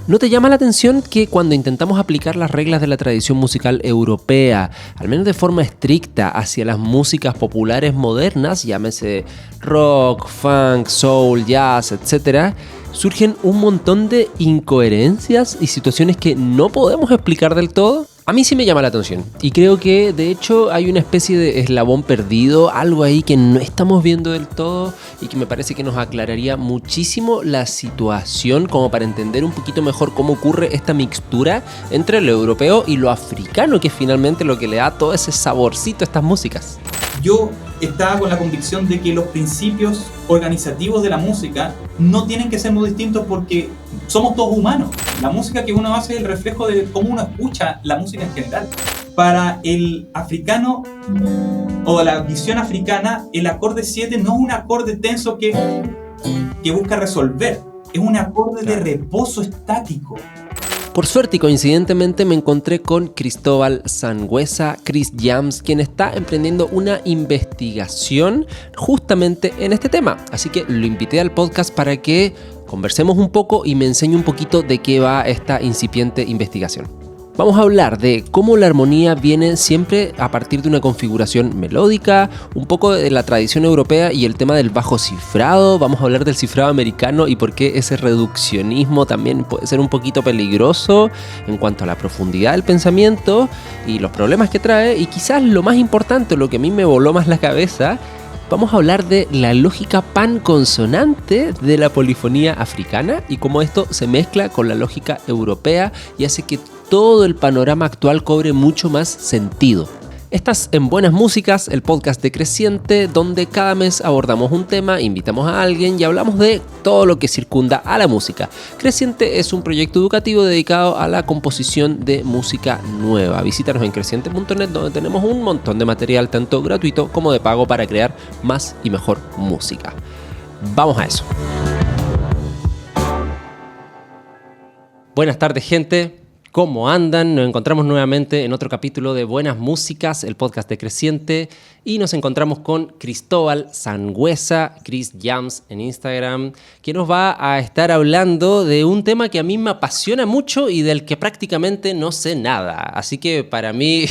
¿No te llama la atención que cuando intentamos aplicar las reglas de la tradición musical europea, al menos de forma estricta, hacia las músicas populares modernas, llámese rock, funk, soul, jazz, etc., surgen un montón de incoherencias y situaciones que no podemos explicar del todo? A mí sí me llama la atención y creo que de hecho hay una especie de eslabón perdido, algo ahí que no estamos viendo del todo y que me parece que nos aclararía muchísimo la situación como para entender un poquito mejor cómo ocurre esta mixtura entre lo europeo y lo africano, que es finalmente lo que le da todo ese saborcito a estas músicas. Yo estaba con la convicción de que los principios organizativos de la música no tienen que ser muy distintos porque somos todos humanos. La música que uno hace es el reflejo de cómo uno escucha la música en general. Para el africano o la visión africana, el acorde 7 no es un acorde tenso que busca resolver, es un acorde de reposo estático. Por suerte y coincidentemente me encontré con Cristóbal Sangüesa, Chris Jams, quien está emprendiendo una investigación justamente en este tema. Así que lo invité al podcast para que conversemos un poco y me enseñe un poquito de qué va esta incipiente investigación. Vamos a hablar de cómo la armonía viene siempre a partir de una configuración melódica, un poco de la tradición europea y el tema del bajo cifrado. Vamos a hablar del cifrado americano y por qué ese reduccionismo también puede ser un poquito peligroso en cuanto a la profundidad del pensamiento y los problemas que trae. Y quizás lo más importante, lo que a mí me voló más la cabeza, vamos a hablar de la lógica pan-consonante de la polifonía africana y cómo esto se mezcla con la lógica europea y hace que todo el panorama actual cobre mucho más sentido. Estás en Buenas Músicas, el podcast de Creciente, donde cada mes abordamos un tema, invitamos a alguien y hablamos de todo lo que circunda a la música. Creciente es un proyecto educativo dedicado a la composición de música nueva. Visítanos en creciente.net, donde tenemos un montón de material, tanto gratuito como de pago, para crear más y mejor música. Vamos a eso. Buenas tardes, gente. ¿Cómo andan? Nos encontramos nuevamente en otro capítulo de Buenas Músicas, el podcast de Creciente, y nos encontramos con Cristóbal Sangüesa, Chris Jams en Instagram, que nos va a estar hablando de un tema que a mí me apasiona mucho y del que prácticamente no sé nada. Así que para mí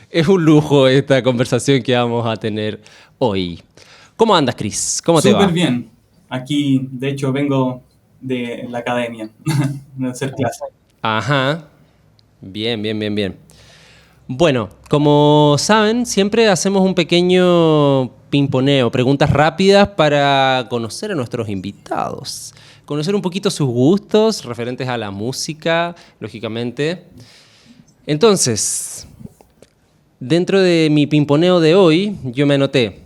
es un lujo esta conversación que vamos a tener hoy. ¿Cómo andas, Chris? ¿Cómo te va? Súper bien. Aquí, de hecho, vengo de la academia de hacer clases. Ajá. Bien. Bueno, como saben, siempre hacemos un pequeño pimponeo, preguntas rápidas para conocer a nuestros invitados, conocer un poquito sus gustos referentes a la música, lógicamente. Entonces, dentro de mi pimponeo de hoy, yo me anoté: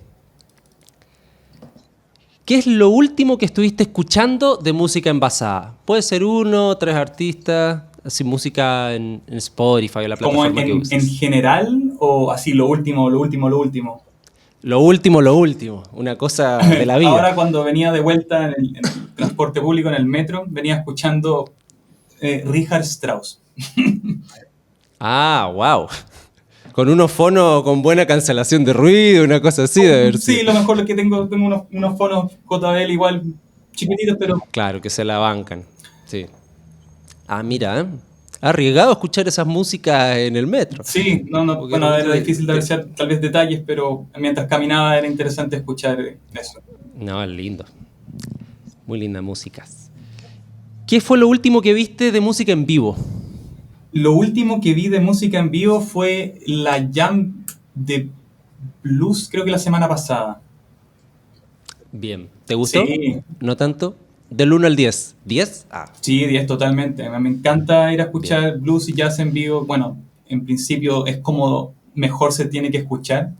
¿qué es lo último que estuviste escuchando de música envasada? Puede ser 1, 3 artistas, así música en Spotify o la plataforma que uses. ¿En general o así lo último? Lo último, una cosa de la vida. Ahora cuando venía de vuelta en el transporte público, en el metro, venía escuchando Richard Strauss. Ah, wow. Con unos fonos con buena cancelación de ruido, una cosa así de haber sido. Sí, lo mejor es que tengo unos fonos JBL igual chiquititos, pero... Claro, que se la bancan, sí. Ah, mira, arriesgado escuchar esas músicas en el metro. Sí, bueno, era difícil de apreciar tal vez detalles, pero mientras caminaba era interesante escuchar eso. No, es lindo. Muy linda música. ¿Qué fue lo último que viste de música en vivo? Lo último que vi de música en vivo fue la Jam de Blues, creo que la semana pasada. Bien. ¿Te gustó? Sí. ¿No tanto? Del 1 al 10. ¿10? Ah. Sí, 10 totalmente. Me encanta ir a escuchar blues y jazz en vivo. Bueno, en principio es como mejor se tiene que escuchar,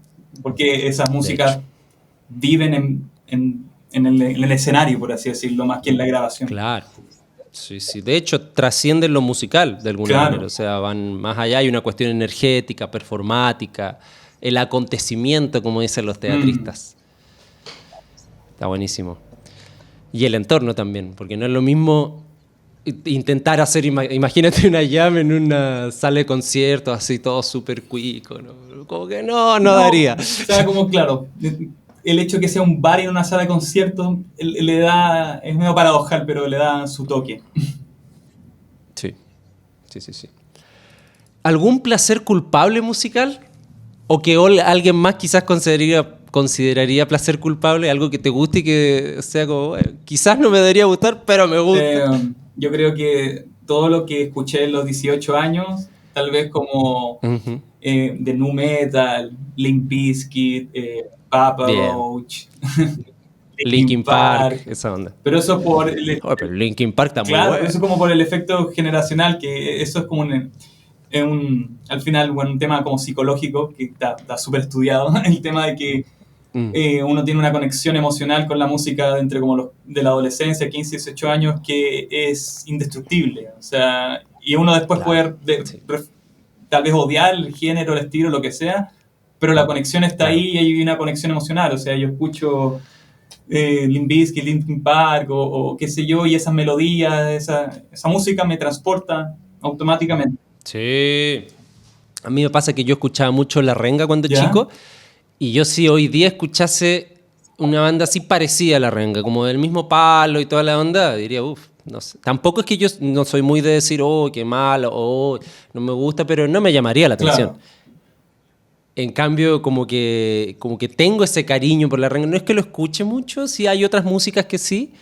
porque esas músicas viven en el escenario, por así decirlo, más que en la grabación. Claro. Sí. De hecho, trascienden lo musical de alguna manera. O sea, van más allá. Hay una cuestión energética, performática, el acontecimiento, como dicen los teatristas. Está buenísimo. Y el entorno también, porque no es lo mismo intentar hacer, imagínate una jam en una sala de conciertos, así todo súper cuico, ¿no? Como que no daría. O sea, como claro, el hecho de que sea un bar en una sala de conciertos le da, es medio paradojal, pero le da su toque. Sí, sí, sí. ¿Algún placer culpable musical? ¿O que alguien más quizás consideraría placer culpable? Algo que te guste y que sea como, bueno, quizás no me debería gustar, pero me gusta. Yo creo que todo lo que escuché en los 18 años, tal vez como Ujú. de nu metal, Limp Bizkit, Papa Bien. Roach, Linkin Linkin Park, Park, esa onda. pero eso por Oh, pero Linkin Park está muy claro, pero bueno. eso como por el efecto generacional, que eso es como al final, bueno, un tema como psicológico que está súper estudiado, el tema de que Mm, uno tiene una conexión emocional con la música entre como de la adolescencia, 15, 18 años, que es indestructible. O sea, y uno después claro, puede sí, tal vez odiar el género, el estilo, lo que sea, pero la conexión está claro. ahí y hay una conexión emocional. O sea, yo escucho Limp Bizkit, Linkin Park o qué sé yo, y esas melodías, esa música me transporta automáticamente. Sí. A mí me pasa que yo escuchaba mucho La Renga cuando ¿Ya? chico, y yo si hoy día escuchase una banda así parecida a La Renga, como del mismo palo y toda la onda, diría, uff, no sé. Tampoco es que yo no soy muy de decir, oh, qué malo, oh, no me gusta, pero no me llamaría la atención. Claro. En cambio, como que tengo ese cariño por La Renga. No es que lo escuche mucho, sí hay otras músicas que sí,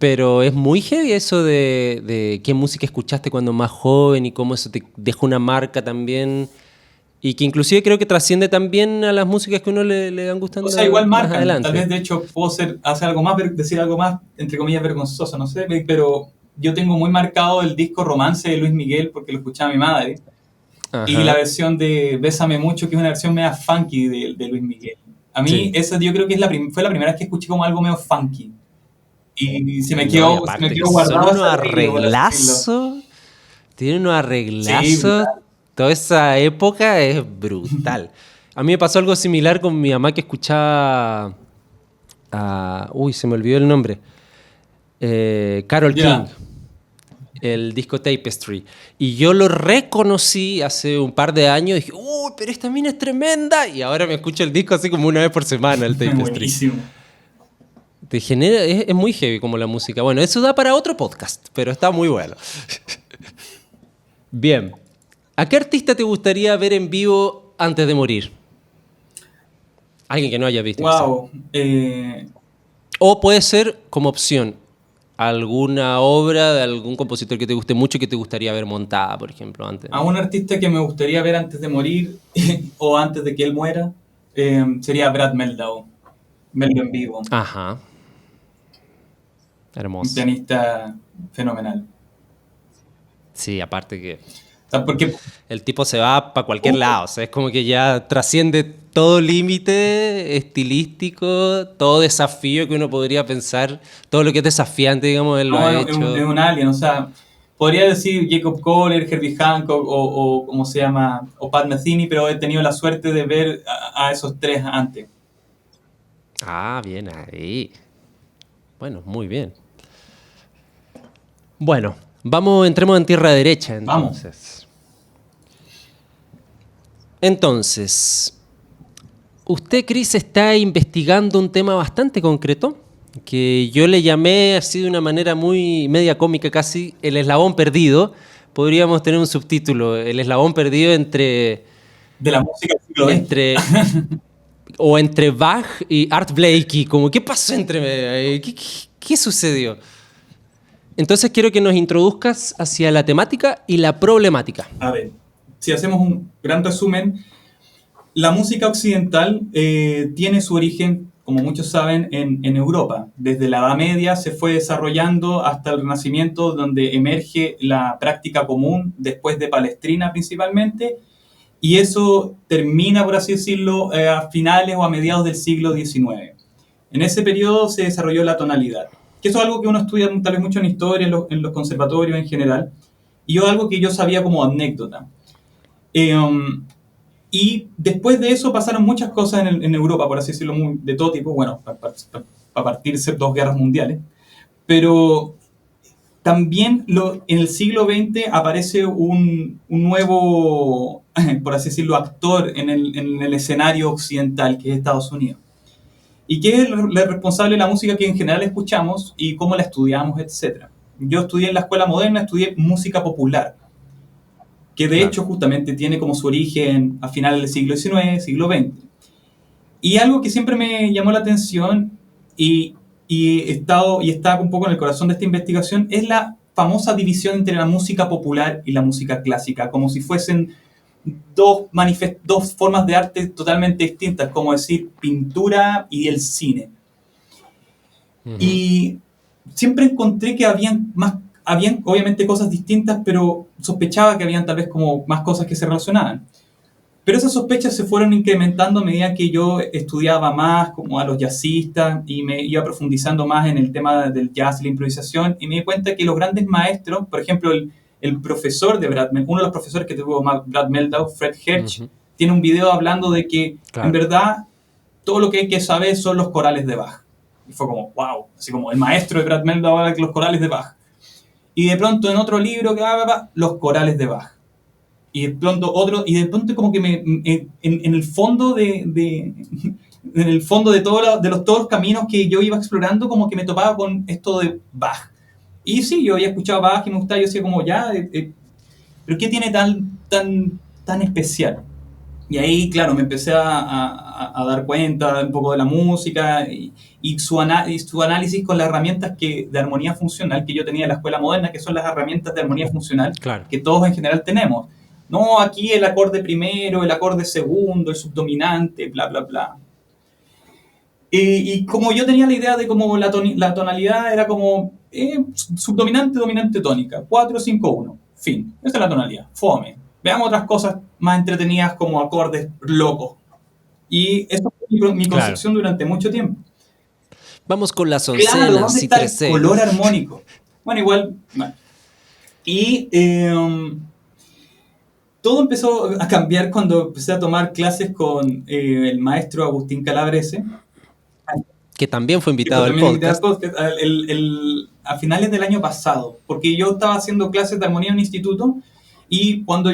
pero es muy heavy eso de qué música escuchaste cuando más joven y cómo eso te deja una marca también. Y que inclusive creo que trasciende también a las músicas que uno le van O sea, igual gustando más marcan. Tal adelante. vez, de hecho, puedo hacer algo más, decir algo más, entre comillas, vergonzoso, no sé, pero yo tengo muy marcado el disco Romance de Luis Miguel porque lo escuchaba mi madre. Y la Ajá. versión de Bésame Mucho, que es una versión media funky de Luis Miguel. A mí, Sí. esa yo creo que fue la primera vez que escuché como algo medio funky. Y No, y se me aparte que quedó son guardado unos ese arreglo, por así decirlo. arreglazos. Tienen unos Sí, arreglazos. brutal. Toda esa época es brutal. A mí me pasó algo similar con mi mamá que escuchaba uy, se me olvidó el nombre. Carol King, Ya. el disco Tapestry. Y yo lo reconocí hace un par de años y dije, uy, pero esta mina es tremenda. Y ahora me escucho el disco así como una vez por semana, el Tapestry. Buenísimo. Te genera, es muy heavy como la música. Bueno, eso da para otro podcast, pero está muy bueno. Bien. ¿A qué artista te gustaría ver en vivo antes de morir? Alguien que no haya visto, quizás. Wow. O puede ser como opción alguna obra de algún compositor que te guste mucho y que te gustaría ver montada, por ejemplo, antes de A un morir. artista que me gustaría ver antes de morir o antes de que él muera sería Brad Meldau. Verlo en vivo. Ajá, Un hermoso. pianista fenomenal. Sí, aparte que O sea, porque el tipo se va para cualquier uh, lado, o sea, es como que ya trasciende todo límite estilístico, todo desafío que uno podría pensar, todo lo que es desafiante, digamos, él lo no, ha es hecho. un alien. O sea, podría decir Jacob Collier, Herbie Hancock o ¿cómo se llama? O Pat Metheny, pero he tenido la suerte de ver a esos tres antes. Ah, bien ahí. Bueno, muy bien. Bueno, entremos en tierra derecha Vamos. entonces. Entonces, usted, Chris, está investigando un tema bastante concreto que yo le llamé así de una manera muy media cómica casi, el eslabón perdido. Podríamos tener un subtítulo, el eslabón perdido De la música del siglo XX. entre o entre Bach y Art Blakey, como ¿qué pasó entre qué sucedió? Entonces quiero que nos introduzcas hacia la temática y la problemática. A ver, si hacemos un gran resumen, la música occidental tiene su origen, como muchos saben, en Europa. Desde la Edad Media se fue desarrollando hasta el Renacimiento, donde emerge la práctica común después de Palestrina principalmente, y eso termina, por así decirlo, a finales o a mediados del siglo XIX. En ese periodo se desarrolló la tonalidad, que eso es algo que uno estudia tal vez mucho en historia, en los conservatorios en general, y yo algo que yo sabía como anécdota. Eh, um, y después de eso pasaron muchas cosas en Europa, por así decirlo, de todo tipo, bueno, para partirse dos guerras mundiales, pero también en el siglo XX aparece un nuevo, por así decirlo, actor en el escenario occidental, que es Estados Unidos. Y que es el responsable de la música que en general escuchamos y cómo la estudiamos, etc. Yo estudié en la escuela moderna, estudié música popular. que de Claro. hecho justamente tiene como su origen a finales del siglo XIX, siglo XX. Y algo que siempre me llamó la atención y está un poco en el corazón de esta investigación es la famosa división entre la música popular y la música clásica, como si fuesen dos formas de arte totalmente distintas, como decir pintura y el cine. Ujú. Y siempre encontré que habían obviamente cosas distintas, pero sospechaba que habían tal vez como más cosas que se relacionaban. Pero esas sospechas se fueron incrementando a medida que yo estudiaba más como a los jazzistas y me iba profundizando más en el tema del jazz y la improvisación, y me di cuenta que los grandes maestros, por ejemplo, el profesor de Brad Meldau, uno de los profesores que tuvo Brad Meldau, Fred Hersch, Ujú. tiene un video hablando de que en Claro. verdad todo lo que hay que saber son los corales de Bach. Y fue como, wow, así como el maestro de Brad Meldau habla de los corales de Bach. Y de pronto en otro libro que los corales de Bach. Y de pronto otro, y de pronto como que en el fondo en el fondo de, todos los caminos que yo iba explorando, como que me topaba con esto de Bach. Y sí, yo había escuchado Bach y me gustaba, yo decía como ya, pero ¿qué tiene tan especial? Y ahí, claro, me empecé a dar cuenta un poco de la música y su análisis con las herramientas de armonía funcional que yo tenía en la escuela moderna, que son las herramientas de armonía funcional Claro. que todos en general tenemos. No, aquí el acorde primero, el acorde segundo, el subdominante, bla, bla, bla. Y como yo tenía la idea de cómo la tonalidad era como subdominante, dominante, tónica, 4, 5, 1, fin. Esa es la tonalidad, fome. Veamos otras cosas más entretenidas como acordes locos. Y eso fue mi Claro. concepción durante mucho tiempo. Vamos con las Claro, oncenas ¿dónde y está el color trecenas. armónico? Bueno, igual, bueno. Y todo empezó a cambiar cuando empecé a tomar clases con el maestro Agustín Calabrese, Que también fue que fue invitado al también invitado al podcast. podcast a finales del año pasado, porque yo estaba haciendo clases de armonía en un instituto y cuando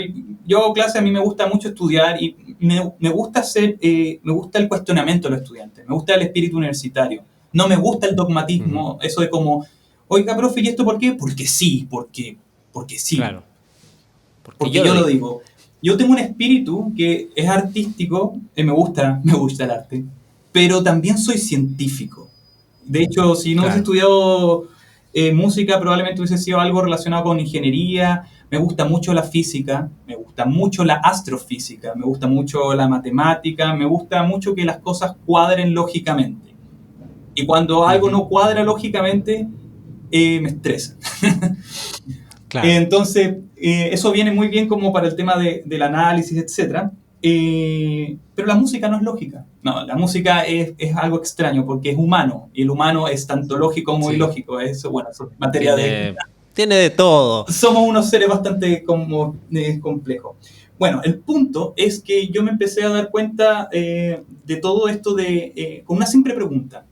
yo hago clases a mí me gusta mucho estudiar y me gusta me gusta el cuestionamiento de los estudiantes, me gusta el espíritu universitario, no me gusta el dogmatismo, eso de como, oiga, profe, ¿y esto por qué? Porque sí, porque sí. Claro. Porque yo lo digo. Yo tengo un espíritu que es artístico, me gusta el arte, pero también soy científico. De hecho, si no hubiese estudiado música, probablemente hubiese sido algo relacionado con ingeniería. Me gusta mucho la física, me gusta mucho la astrofísica, me gusta mucho la matemática, me gusta mucho que las cosas cuadren lógicamente. Y cuando algo no cuadra lógicamente, me estresa. Claro. Entonces, eso viene muy bien como para el tema del análisis, etc. Pero la música no es lógica. No, la música es algo extraño porque es humano. Y el humano es tanto lógico como ilógico. Eso, bueno, eso es materia Tiene de todo. Somos unos seres bastante complejos. Bueno, el punto es que yo me empecé a dar cuenta de todo esto con una simple pregunta.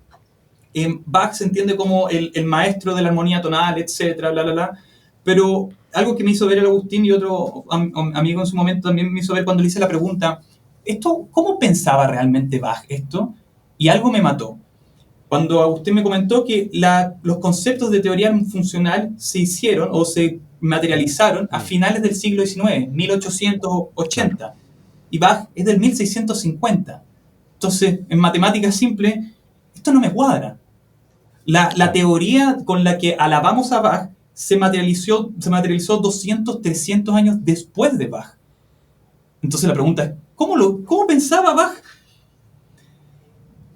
Bach se entiende como el maestro de la armonía tonal, etcétera, bla, bla, bla. Pero algo que me hizo ver el Agustín y otro amigo en su momento también me hizo ver cuando le hice la pregunta, ¿cómo pensaba realmente Bach esto? Y algo me mató. Cuando Agustín me comentó que los conceptos de teoría funcional se hicieron o se materializaron a finales del siglo XIX, 1880. Claro. Y Bach es del 1650. Entonces, en matemáticas simples, esto no me cuadra. La teoría con la que alabamos a Bach se materializó 200, 300 años después de Bach. Entonces la pregunta es, ¿cómo pensaba Bach?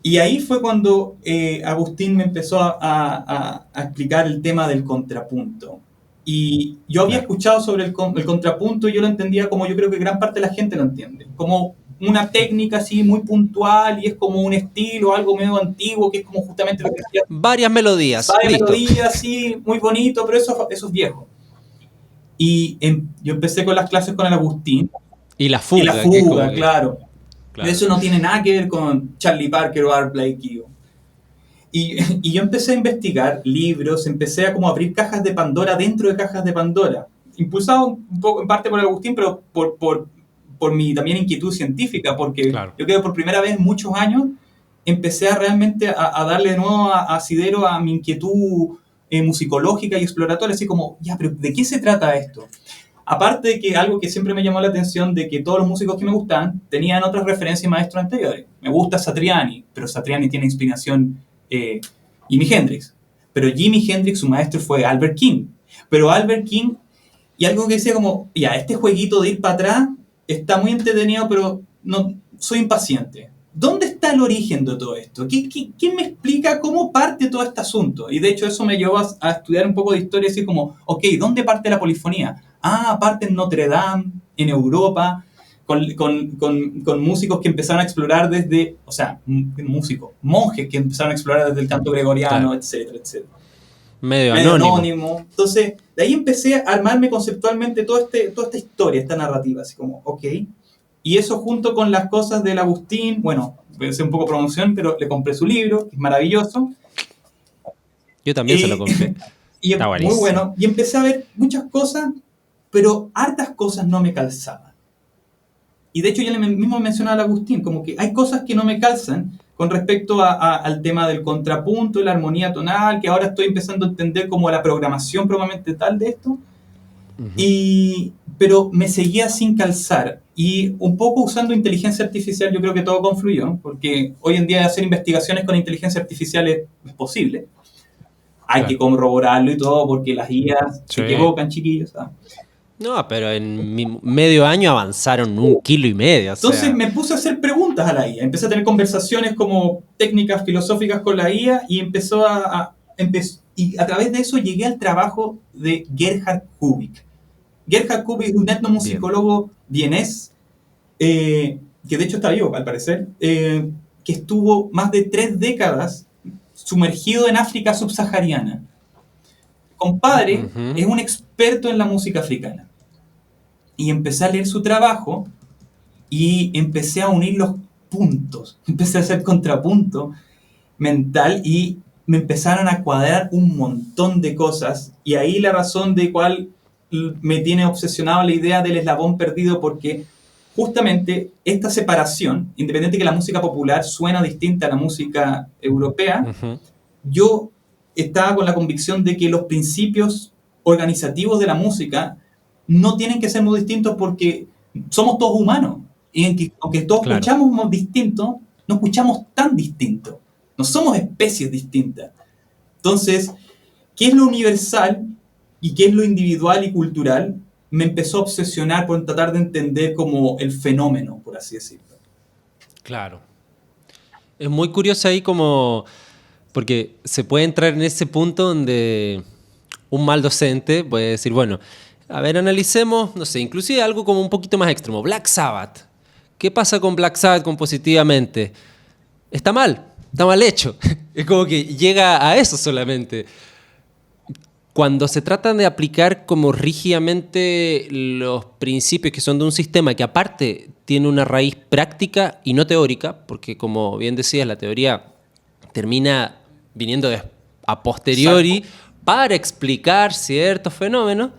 Y ahí fue cuando Agustín me empezó a explicar el tema del contrapunto. Y yo había escuchado sobre el contrapunto y yo lo entendía como yo creo que gran parte de la gente lo entiende. Como una técnica así muy puntual y es como un estilo, algo medio antiguo, que es como justamente lo que decía. Varias melodías. Varias melodías, sí, muy bonito, pero eso es viejo. Y yo empecé con las clases con el Agustín. Y la fuga, claro. Eso no tiene nada que ver con Charlie Parker o Art Blakey. Y yo empecé a investigar libros, empecé a como abrir cajas de Pandora dentro de cajas de Pandora. Impulsado un poco en parte por el Agustín, pero por mi también inquietud científica, porque yo creo que por primera vez en muchos años empecé realmente a darle de nuevo asidero a mi inquietud musicológica y exploratoria, así como, ya, pero ¿de qué se trata esto? Aparte de que algo que siempre me llamó la atención de que todos los músicos que me gustaban tenían otras referencias y maestros anteriores. Me gusta Satriani, pero Satriani tiene inspiración Jimi Hendrix. Pero Jimi Hendrix, su maestro fue Albert King. Pero Albert King, y algo que decía como, ya, este jueguito de ir para atrás está muy entretenido, pero no, soy impaciente. ¿Dónde está el origen de todo esto? ¿Quién me explica cómo parte todo este asunto? Y de hecho eso me llevó a estudiar un poco de historia y decir como, ok, ¿dónde parte la polifonía? Ah, parte en Notre Dame, en Europa, con músicos que empezaron a explorar desde, o sea, músicos, monjes que empezaron a explorar desde el canto gregoriano, Claro. etcétera, etcétera. Medio Medio anónimo. anónimo. Entonces, de ahí empecé a armarme conceptualmente toda esta historia, esta narrativa, así como, ok. Y eso junto con las cosas del Agustín, bueno, voy a hacer un poco de promoción, pero le compré su libro, que es maravilloso. Yo también se lo compré. Y Está muy buenísimo. bueno. Y empecé a ver muchas cosas, pero hartas cosas no me calzaban. Y de hecho yo mismo mencionaba al Agustín, como que hay cosas que no me calzan con respecto al tema del contrapunto, la armonía tonal, que ahora estoy empezando a entender como la programación probablemente tal de esto. Pero me seguía sin calzar. Y un poco usando inteligencia artificial, yo creo que todo confluyó, porque hoy en día hacer investigaciones con inteligencia artificial es posible. Hay que corroborarlo y todo, porque las IAs se equivocan, chiquillos, ¿sabes? No, pero en medio año avanzaron 1,5 kilos. Entonces me puse a hacer preguntas a la IA. Empecé a tener conversaciones como técnicas filosóficas con la IA y y a través de eso llegué al trabajo de Gerhard Kubik. Gerhard Kubik es un etnomusicólogo vienés, que de hecho está vivo al parecer, que estuvo más de 3 décadas sumergido en África subsahariana. Compadre es un experto en la música africana. Y empecé a leer su trabajo y empecé a unir los puntos. Empecé a hacer contrapunto mental y me empezaron a cuadrar un montón de cosas. Y ahí la razón de cuál me tiene obsesionado la idea del eslabón perdido, porque justamente esta separación, independiente de que la música popular suena distinta a la música europea, yo estaba con la convicción de que los principios organizativos de la música no tienen que ser muy distintos porque somos todos humanos. Y aunque todos escuchamos distinto, no escuchamos tan distinto. No somos especies distintas. Entonces, ¿qué es lo universal y qué es lo individual y cultural? Me empezó a obsesionar por tratar de entender como el fenómeno, por así decirlo. Claro. Es muy curioso ahí como... Porque se puede entrar en ese punto donde un mal docente puede decir, bueno, a ver, analicemos, no sé, inclusive algo como un poquito más extremo. Black Sabbath. ¿Qué pasa con Black Sabbath compositivamente? Está mal hecho. Es como que llega a eso solamente. Cuando se trata de aplicar como rígidamente los principios que son de un sistema que aparte tiene una raíz práctica y no teórica, porque como bien decías, la teoría termina viniendo a posteriori. Exacto. Para explicar ciertos fenómenos,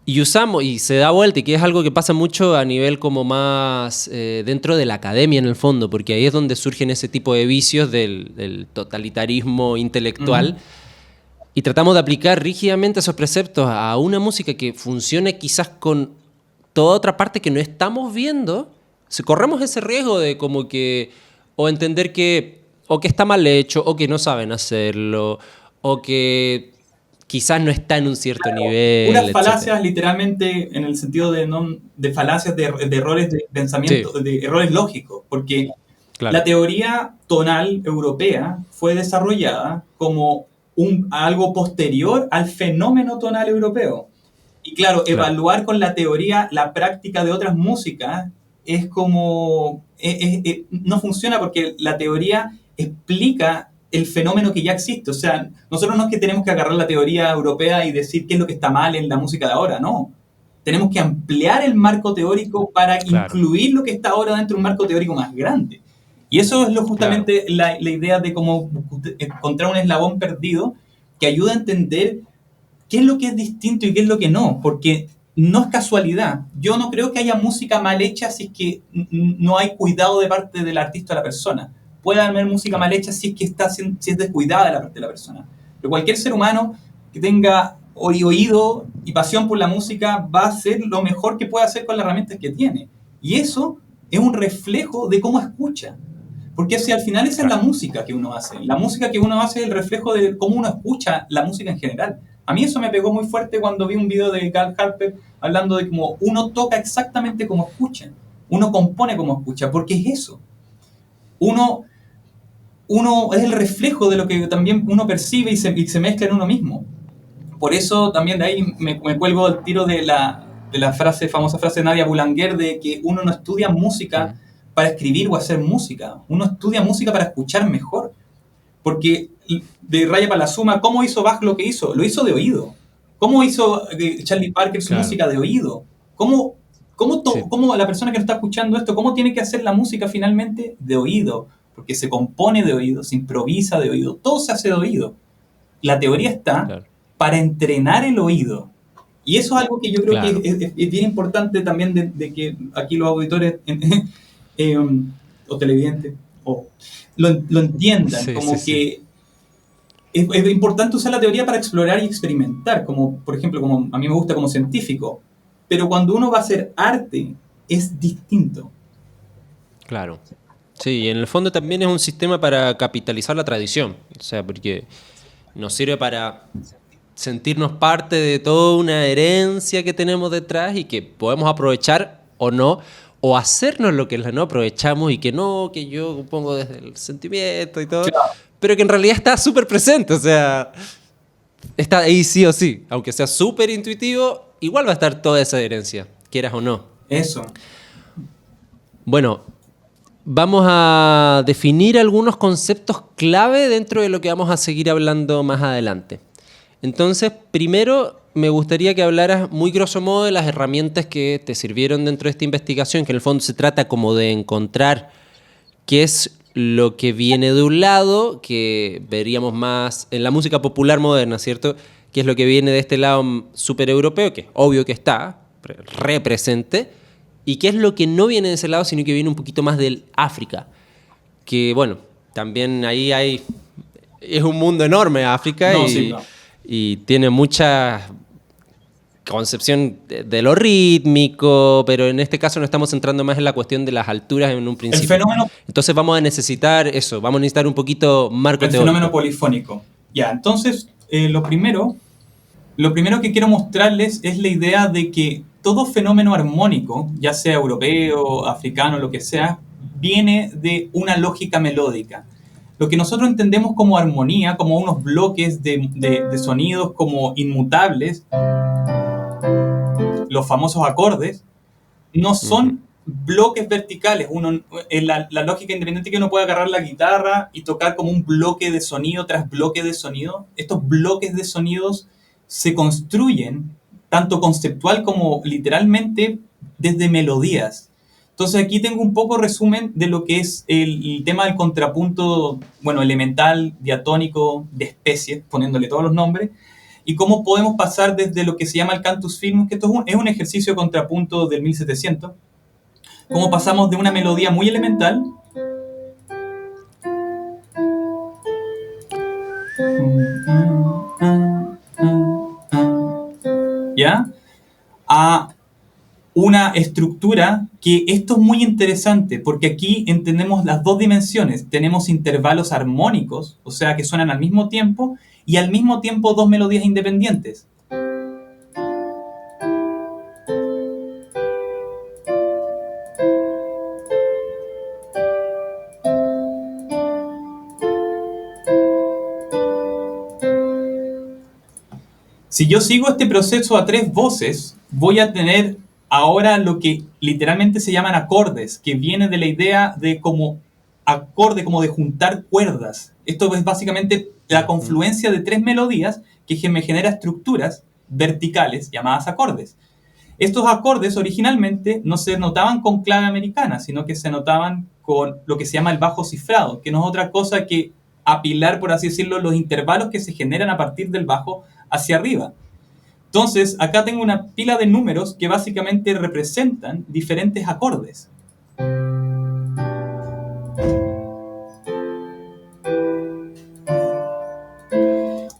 y usamos, y se da vuelta, y que es algo que pasa mucho a nivel como más dentro de la academia en el fondo, porque ahí es donde surgen ese tipo de vicios del totalitarismo intelectual, y tratamos de aplicar rígidamente esos preceptos a una música que funcione quizás con toda otra parte que no estamos viendo. Si corremos ese riesgo de como que, o entender que o que está mal hecho, o que no saben hacerlo, o que quizás no está en un cierto nivel. Unas falacias, literalmente, en el sentido de falacias, de errores de pensamiento, de errores lógicos, porque la teoría tonal europea fue desarrollada como algo posterior al fenómeno tonal europeo. Y claro, evaluar con la teoría la práctica de otras músicas es como... no funciona porque la teoría explica el fenómeno que ya existe. O sea, nosotros no es que tenemos que agarrar la teoría europea y decir qué es lo que está mal en la música de ahora, no. Tenemos que ampliar el marco teórico para incluir lo que está ahora dentro de un marco teórico más grande. Y eso es justamente la idea de cómo encontrar un eslabón perdido que ayuda a entender qué es lo que es distinto y qué es lo que no, porque no es casualidad. Yo no creo que haya música mal hecha si es que no hay cuidado de parte del artista o de la persona. Puede haber música mal hecha si es que si es descuidada de la parte de la persona. Pero cualquier ser humano que tenga oído y pasión por la música va a hacer lo mejor que puede hacer con las herramientas que tiene. Y eso es un reflejo de cómo escucha. Porque si al final esa es la música que uno hace. La música que uno hace es el reflejo de cómo uno escucha la música en general. A mí eso me pegó muy fuerte cuando vi un video de Carl Harper hablando de cómo uno toca exactamente como escucha. Uno compone como escucha, porque es eso. Uno es el reflejo de lo que también uno percibe y se mezcla en uno mismo. Por eso también de ahí me cuelgo el tiro de la famosa frase de Nadia Boulanger de que uno no estudia música para escribir o hacer música. Uno estudia música para escuchar mejor. Porque de raya para la suma, ¿cómo hizo Bach lo que hizo? Lo hizo de oído. ¿Cómo hizo Charlie Parker su música de oído? ¿Cómo la persona que no está escuchando esto, cómo tiene que hacer la música finalmente? De oído. Porque se compone de oído, se improvisa de oído, todo se hace de oído. La teoría está para entrenar el oído. Y eso es algo que yo creo que es bien importante también de que aquí los auditores o televidentes lo entiendan. Que es importante usar la teoría para explorar y experimentar, como por ejemplo, como a mí me gusta como científico. Pero cuando uno va a hacer arte, es distinto. Claro. Sí, en el fondo también es un sistema para capitalizar la tradición. O sea, porque nos sirve para sentirnos parte de toda una herencia que tenemos detrás y que podemos aprovechar o no, o hacernos lo que no aprovechamos y que yo pongo desde el sentimiento y todo, claro, pero que en realidad está súper presente, o sea, está ahí sí o sí, aunque sea súper intuitivo, igual va a estar toda esa herencia, quieras o no. Eso. Bueno, vamos a definir algunos conceptos clave dentro de lo que vamos a seguir hablando más adelante. Entonces, primero me gustaría que hablaras muy grosso modo de las herramientas que te sirvieron dentro de esta investigación, que en el fondo se trata como de encontrar qué es lo que viene de un lado, que veríamos más en la música popular moderna, ¿cierto? Qué es lo que viene de este lado súper europeo, que es obvio que está, represente, y qué es lo que no viene de ese lado, sino que viene un poquito más del África, que bueno, también ahí es un mundo enorme África y tiene mucha concepción de lo rítmico, pero en este caso nos estamos centrando más en la cuestión de las alturas en un principio. El fenómeno, entonces vamos a necesitar eso, vamos a necesitar un poquito marco teórico. El fenómeno polifónico. Ya, entonces lo primero que quiero mostrarles es la idea de que todo fenómeno armónico, ya sea europeo, africano, lo que sea, viene de una lógica melódica. Lo que nosotros entendemos como armonía, como unos bloques de sonidos como inmutables, los famosos acordes, no son bloques verticales. La lógica independiente que uno puede agarrar la guitarra y tocar como un bloque de sonido tras bloque de sonido. Estos bloques de sonidos se construyen tanto conceptual como literalmente desde melodías. Entonces aquí tengo un poco resumen de lo que es el tema del contrapunto, bueno, elemental, diatónico, de especies, poniéndole todos los nombres, y cómo podemos pasar desde lo que se llama el cantus firmus, que esto es un ejercicio de contrapunto del 1700, cómo pasamos de una melodía muy elemental ¿ya? A una estructura que esto es muy interesante porque aquí entendemos las dos dimensiones. Tenemos intervalos armónicos, o sea que suenan al mismo tiempo y al mismo tiempo dos melodías independientes. Si yo sigo este proceso a tres voces, voy a tener ahora lo que literalmente se llaman acordes, que viene de la idea de como acorde, como de juntar cuerdas. Esto es básicamente la confluencia de tres melodías que me genera estructuras verticales llamadas acordes. Estos acordes originalmente no se notaban con clave americana, sino que se notaban con lo que se llama el bajo cifrado, que no es otra cosa que apilar, por así decirlo, los intervalos que se generan a partir del bajo hacia arriba. Entonces, acá tengo una pila de números que básicamente representan diferentes acordes.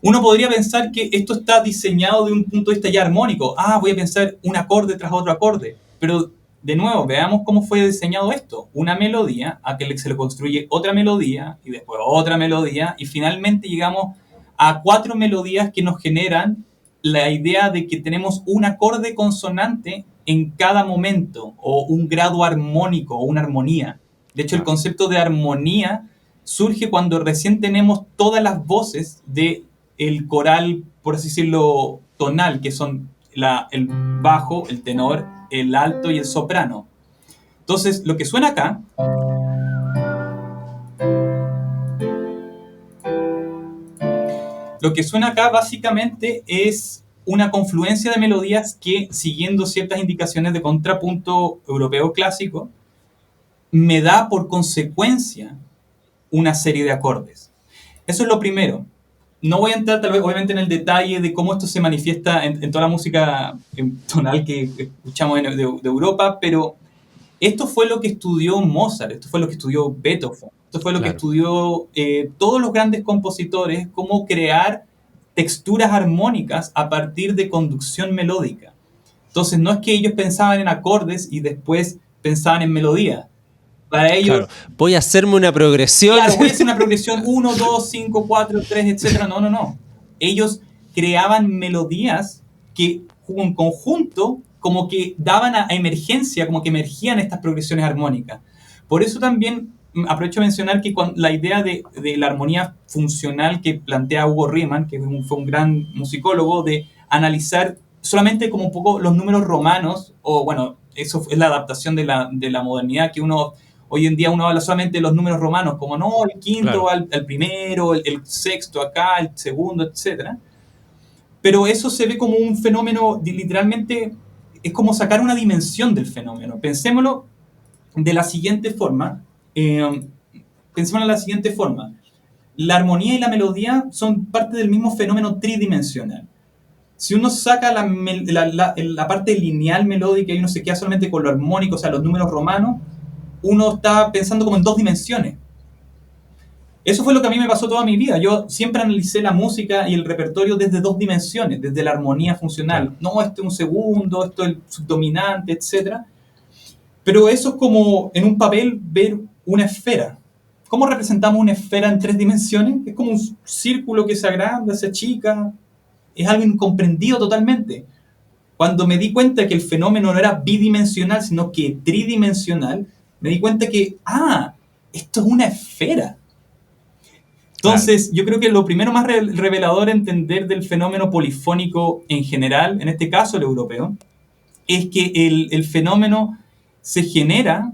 Uno podría pensar que esto está diseñado de un punto de vista ya armónico. Voy a pensar un acorde tras otro acorde. Pero, de nuevo, veamos cómo fue diseñado esto. Una melodía, a que se le construye otra melodía, y después otra melodía, y finalmente llegamos a 4 melodías que nos generan la idea de que tenemos un acorde consonante en cada momento, o un grado armónico, o una armonía. De hecho, el concepto de armonía surge cuando recién tenemos todas las voces de el coral, por así decirlo, tonal, que son el bajo, el tenor, el alto y el soprano. Entonces, lo que suena acá básicamente es una confluencia de melodías que, siguiendo ciertas indicaciones de contrapunto europeo clásico, me da por consecuencia una serie de acordes. Eso es lo primero. No voy a entrar tal vez obviamente en el detalle de cómo esto se manifiesta en toda la música tonal que escuchamos de Europa, pero esto fue lo que estudió Mozart, esto fue lo que estudió Beethoven, esto fue lo que estudió todos los grandes compositores, cómo crear texturas armónicas a partir de conducción melódica. Entonces no es que ellos pensaban en acordes y después pensaban en melodía. Para ellos, voy a hacerme una progresión. Claro, voy a hacer una progresión 1, 2, 5, 4, 3, etc. No. Ellos creaban melodías que en conjunto como que daban a emergencia, como que emergían estas progresiones armónicas. Por eso también aprovecho de mencionar que la idea de la armonía funcional que plantea Hugo Riemann, que fue un gran musicólogo, de analizar solamente como un poco los números romanos, o bueno, eso es la adaptación de la modernidad, que hoy en día uno habla solamente de los números romanos, como no, el quinto al primero, el sexto acá, el segundo, etc. Pero eso se ve como un fenómeno, literalmente, es como sacar una dimensión del fenómeno. Pensémoslo de la siguiente forma. La armonía y la melodía son parte del mismo fenómeno tridimensional. Si uno saca la parte lineal melódica y uno se queda solamente con lo armónico, o sea, los números romanos, uno está pensando como en 2 dimensiones. Eso fue lo que a mí me pasó toda mi vida. Yo siempre analicé la música y el repertorio desde 2 dimensiones, desde la armonía funcional. Claro. No, esto es un segundo, esto es el subdominante, etc. Pero eso es como en un papel ver una esfera. ¿Cómo representamos una esfera en 3 dimensiones? Es como un círculo que se agranda, se achica. Es algo incomprendido totalmente. Cuando me di cuenta que el fenómeno no era bidimensional, sino que tridimensional, me di cuenta que, esto es una esfera. Entonces, yo creo que lo primero más revelador a entender del fenómeno polifónico en general, en este caso el europeo, es que el fenómeno se genera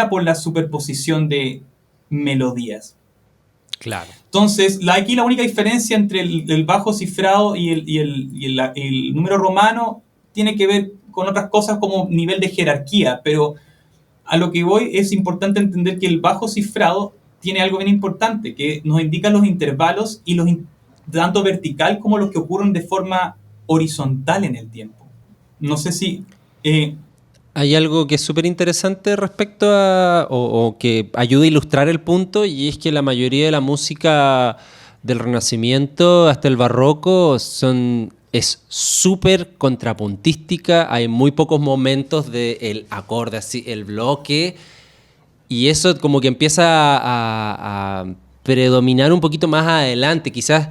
por la superposición de melodías. Claro. Entonces, aquí la única diferencia entre el bajo cifrado y el número romano tiene que ver con otras cosas como nivel de jerarquía, pero a lo que voy es importante entender que el bajo cifrado tiene algo bien importante, que nos indica los intervalos y tanto vertical como los que ocurren de forma horizontal en el tiempo. No sé si... Hay algo que es súper interesante respecto a, o que ayuda a ilustrar el punto, y es que la mayoría de la música del Renacimiento hasta el Barroco es súper contrapuntística. Hay muy pocos momentos del acorde, así, el bloque, y eso como que empieza a predominar un poquito más adelante, quizás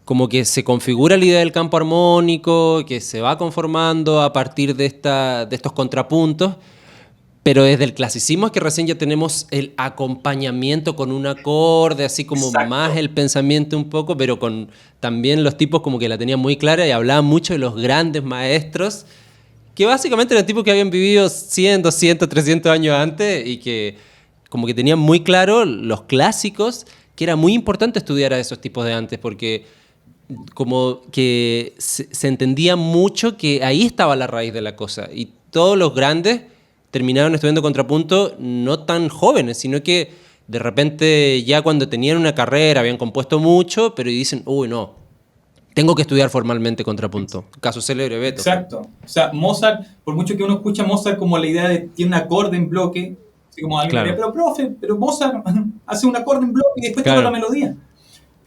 como que se configura la idea del campo armónico, que se va conformando a partir de estos contrapuntos, pero desde el clasicismo es que recién ya tenemos el acompañamiento con un acorde, así como Exacto. Más el pensamiento un poco, pero con también los tipos como que la tenían muy clara y hablaban mucho de los grandes maestros, que básicamente eran tipos que habían vivido 100, 200, 300 años antes y que como que tenían muy claro los clásicos, que era muy importante estudiar a esos tipos de antes, porque como que se entendía mucho que ahí estaba la raíz de la cosa, y todos los grandes terminaron estudiando contrapunto no tan jóvenes, sino que de repente ya cuando tenían una carrera habían compuesto mucho, pero dicen, no, tengo que estudiar formalmente contrapunto. Caso célebre Beethoven. Exacto. O sea, Mozart, por mucho que uno escucha a Mozart como la idea de tiene un acorde en bloque, así como alguien diría, pero profe, pero Mozart hace un acorde en bloque y después toca la melodía.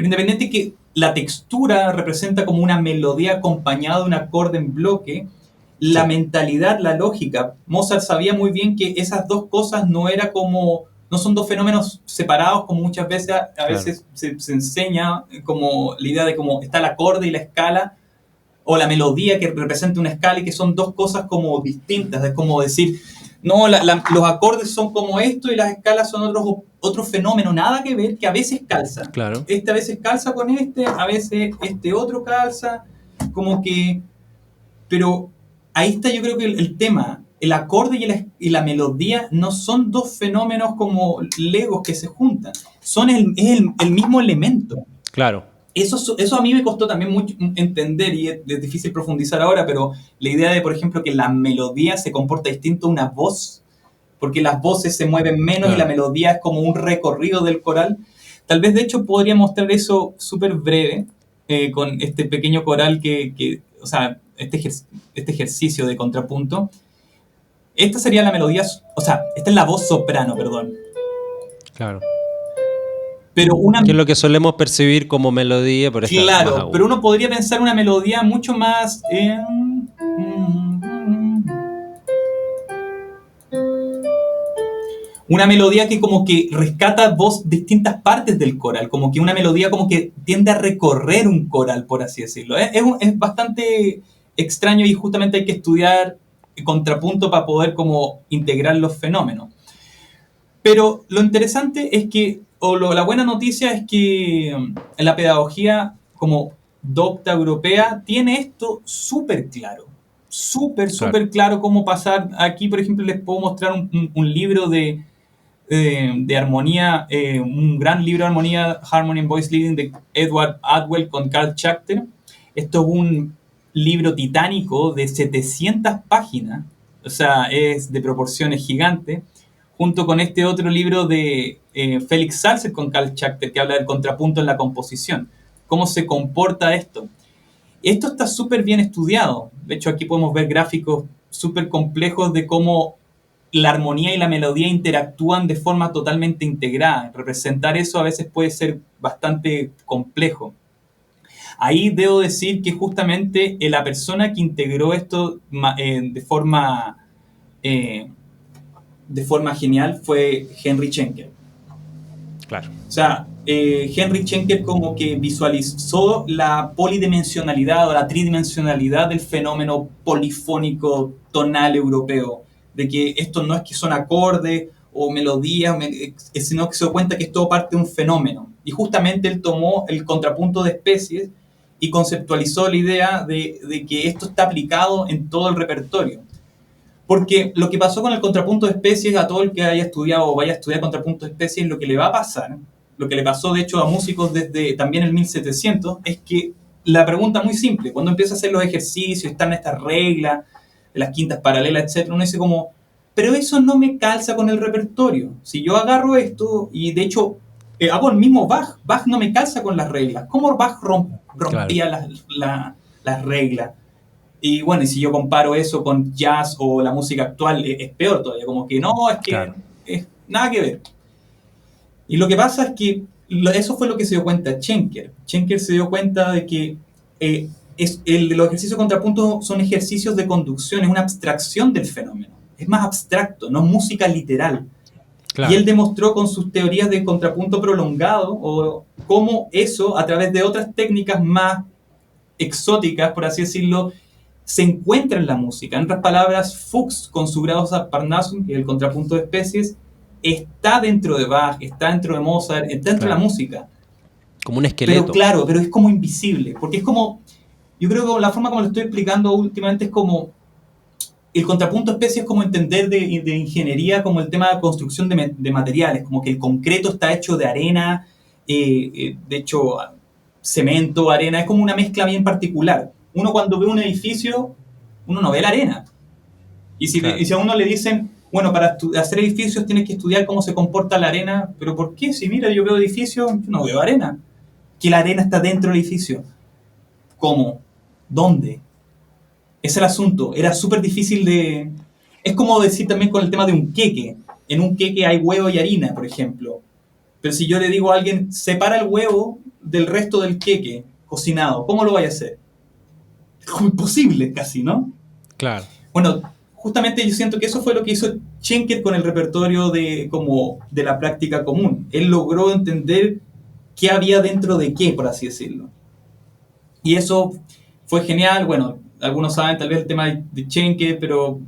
Pero independiente que la textura representa como una melodía acompañada de un acorde en bloque, la mentalidad, la lógica, Mozart sabía muy bien que esas dos cosas no son dos fenómenos separados como muchas veces a veces se enseña, como la idea de cómo está el acorde y la escala, o la melodía que representa una escala, y que son dos cosas como distintas. Es como decir, no, los acordes son como esto y las escalas son otro fenómeno, nada que ver, que a veces calza. Claro. Este a veces calza con este, a veces este otro calza, como que... Pero ahí está, yo creo que el tema. El acorde y la melodía no son dos fenómenos como legos que se juntan. Es el mismo elemento. Claro. Eso a mí me costó también mucho entender, y es difícil profundizar ahora, pero la idea de, por ejemplo, que la melodía se comporta distinto a una voz, porque las voces se mueven menos y la melodía es como un recorrido del coral. Tal vez, de hecho, podría mostrar eso súper breve, con este pequeño coral o sea, este ejercicio de contrapunto. Esta sería la melodía, o sea, esta es la voz soprano, perdón. Claro. Pero que es lo que solemos percibir como melodía, por esta claro, pero uno podría pensar una melodía mucho más... una melodía que como que rescata distintas partes del coral, como que una melodía como que tiende a recorrer un coral, por así decirlo. Es bastante extraño, y justamente hay que estudiar el contrapunto para poder como integrar los fenómenos. Pero lo interesante es que, la buena noticia es que la pedagogía como docta europea tiene esto súper claro. Súper claro cómo pasar. Aquí, por ejemplo, les puedo mostrar un libro de armonía, un gran libro de armonía, Harmony and Voice Leading, de Edward Adwell con Carl Schachter. Esto es un libro titánico de 700 páginas, o sea, es de proporciones gigantes, junto con este otro libro de Felix Salzer con Carl Schachter, que habla del contrapunto en la composición. ¿Cómo se comporta esto? Esto está súper bien estudiado. De hecho, aquí podemos ver gráficos súper complejos de cómo la armonía y la melodía interactúan de forma totalmente integrada. Representar eso a veces puede ser bastante complejo. Ahí debo decir que justamente la persona que integró esto de forma genial fue Henry Schenker. Claro. O sea, Henry Schenker como que visualizó la polidimensionalidad o la tridimensionalidad del fenómeno polifónico tonal europeo, de que esto no es que son acordes o melodías, sino que se dio cuenta que es todo parte de un fenómeno. Y justamente él tomó el contrapunto de especies y conceptualizó la idea de que esto está aplicado en todo el repertorio. Porque lo que pasó con el contrapunto de especies, a todo el que haya estudiado o vaya a estudiar contrapunto de especies, lo que le va a pasar, lo que le pasó de hecho a músicos desde también el 1700, es que la pregunta es muy simple. Cuando empieza a hacer los ejercicios, están estas reglas de las quintas paralelas, etc., uno dice como, pero eso no me calza con el repertorio. Si yo agarro esto, y de hecho hago el mismo Bach no me calza con las reglas. ¿Cómo Bach rompía las reglas? Y bueno, y si yo comparo eso con jazz o la música actual, es peor todavía, como que no, es que es nada que ver. Y lo que pasa es que eso fue lo que se dio cuenta Schenker. Schenker se dio cuenta de que los ejercicios de contrapunto son ejercicios de conducción, es una abstracción del fenómeno. Es más abstracto, no música literal. Claro. Y él demostró con sus teorías de contrapunto prolongado o cómo eso, a través de otras técnicas más exóticas, por así decirlo, se encuentra en la música. En otras palabras, Fuchs, con su Gradus ad Parnassum, que es el contrapunto de especies, está dentro de Bach, está dentro de Mozart, está dentro de la música. Como un esqueleto. Pero claro, pero es como invisible, porque es como, yo creo que la forma como lo estoy explicando últimamente es como, el contrapunto de especies es como entender de ingeniería, como el tema de construcción de materiales, como que el concreto está hecho de arena, de hecho, cemento, arena, es como una mezcla bien particular. Uno cuando ve un edificio, uno no ve la arena. Y si a uno le dicen, bueno, para hacer edificios tienes que estudiar cómo se comporta la arena, pero ¿por qué? Si mira, yo veo edificios, yo no veo arena. Que la arena está dentro del edificio. ¿Cómo? ¿Dónde? Ese es el asunto. Era súper difícil de... Es como decir también con el tema de un queque. En un queque hay huevo y harina, por ejemplo. Pero si yo le digo a alguien, separa el huevo del resto del queque cocinado, ¿cómo lo vaya a hacer? Es como imposible casi, ¿no? Claro. Bueno, justamente yo siento que eso fue lo que hizo Schenker con el repertorio de la práctica común. Él logró entender qué había dentro de qué, por así decirlo. Y eso fue genial. Bueno, algunos saben tal vez el tema de Schenker, pero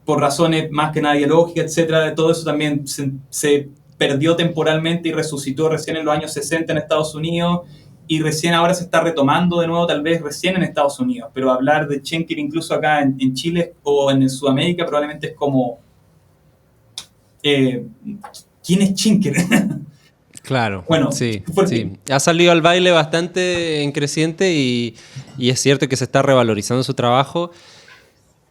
por razones más que nada ideológicas, etcétera, todo eso también se perdió temporalmente y resucitó recién en los años 60 en Estados Unidos, y recién ahora se está retomando de nuevo, tal vez recién en Estados Unidos. Pero hablar de Schenker incluso acá en Chile o en Sudamérica probablemente es como... ¿quién es Schenker? Claro, Bueno, sí, porque... sí. Ha salido al baile bastante en creciente y es cierto que se está revalorizando su trabajo.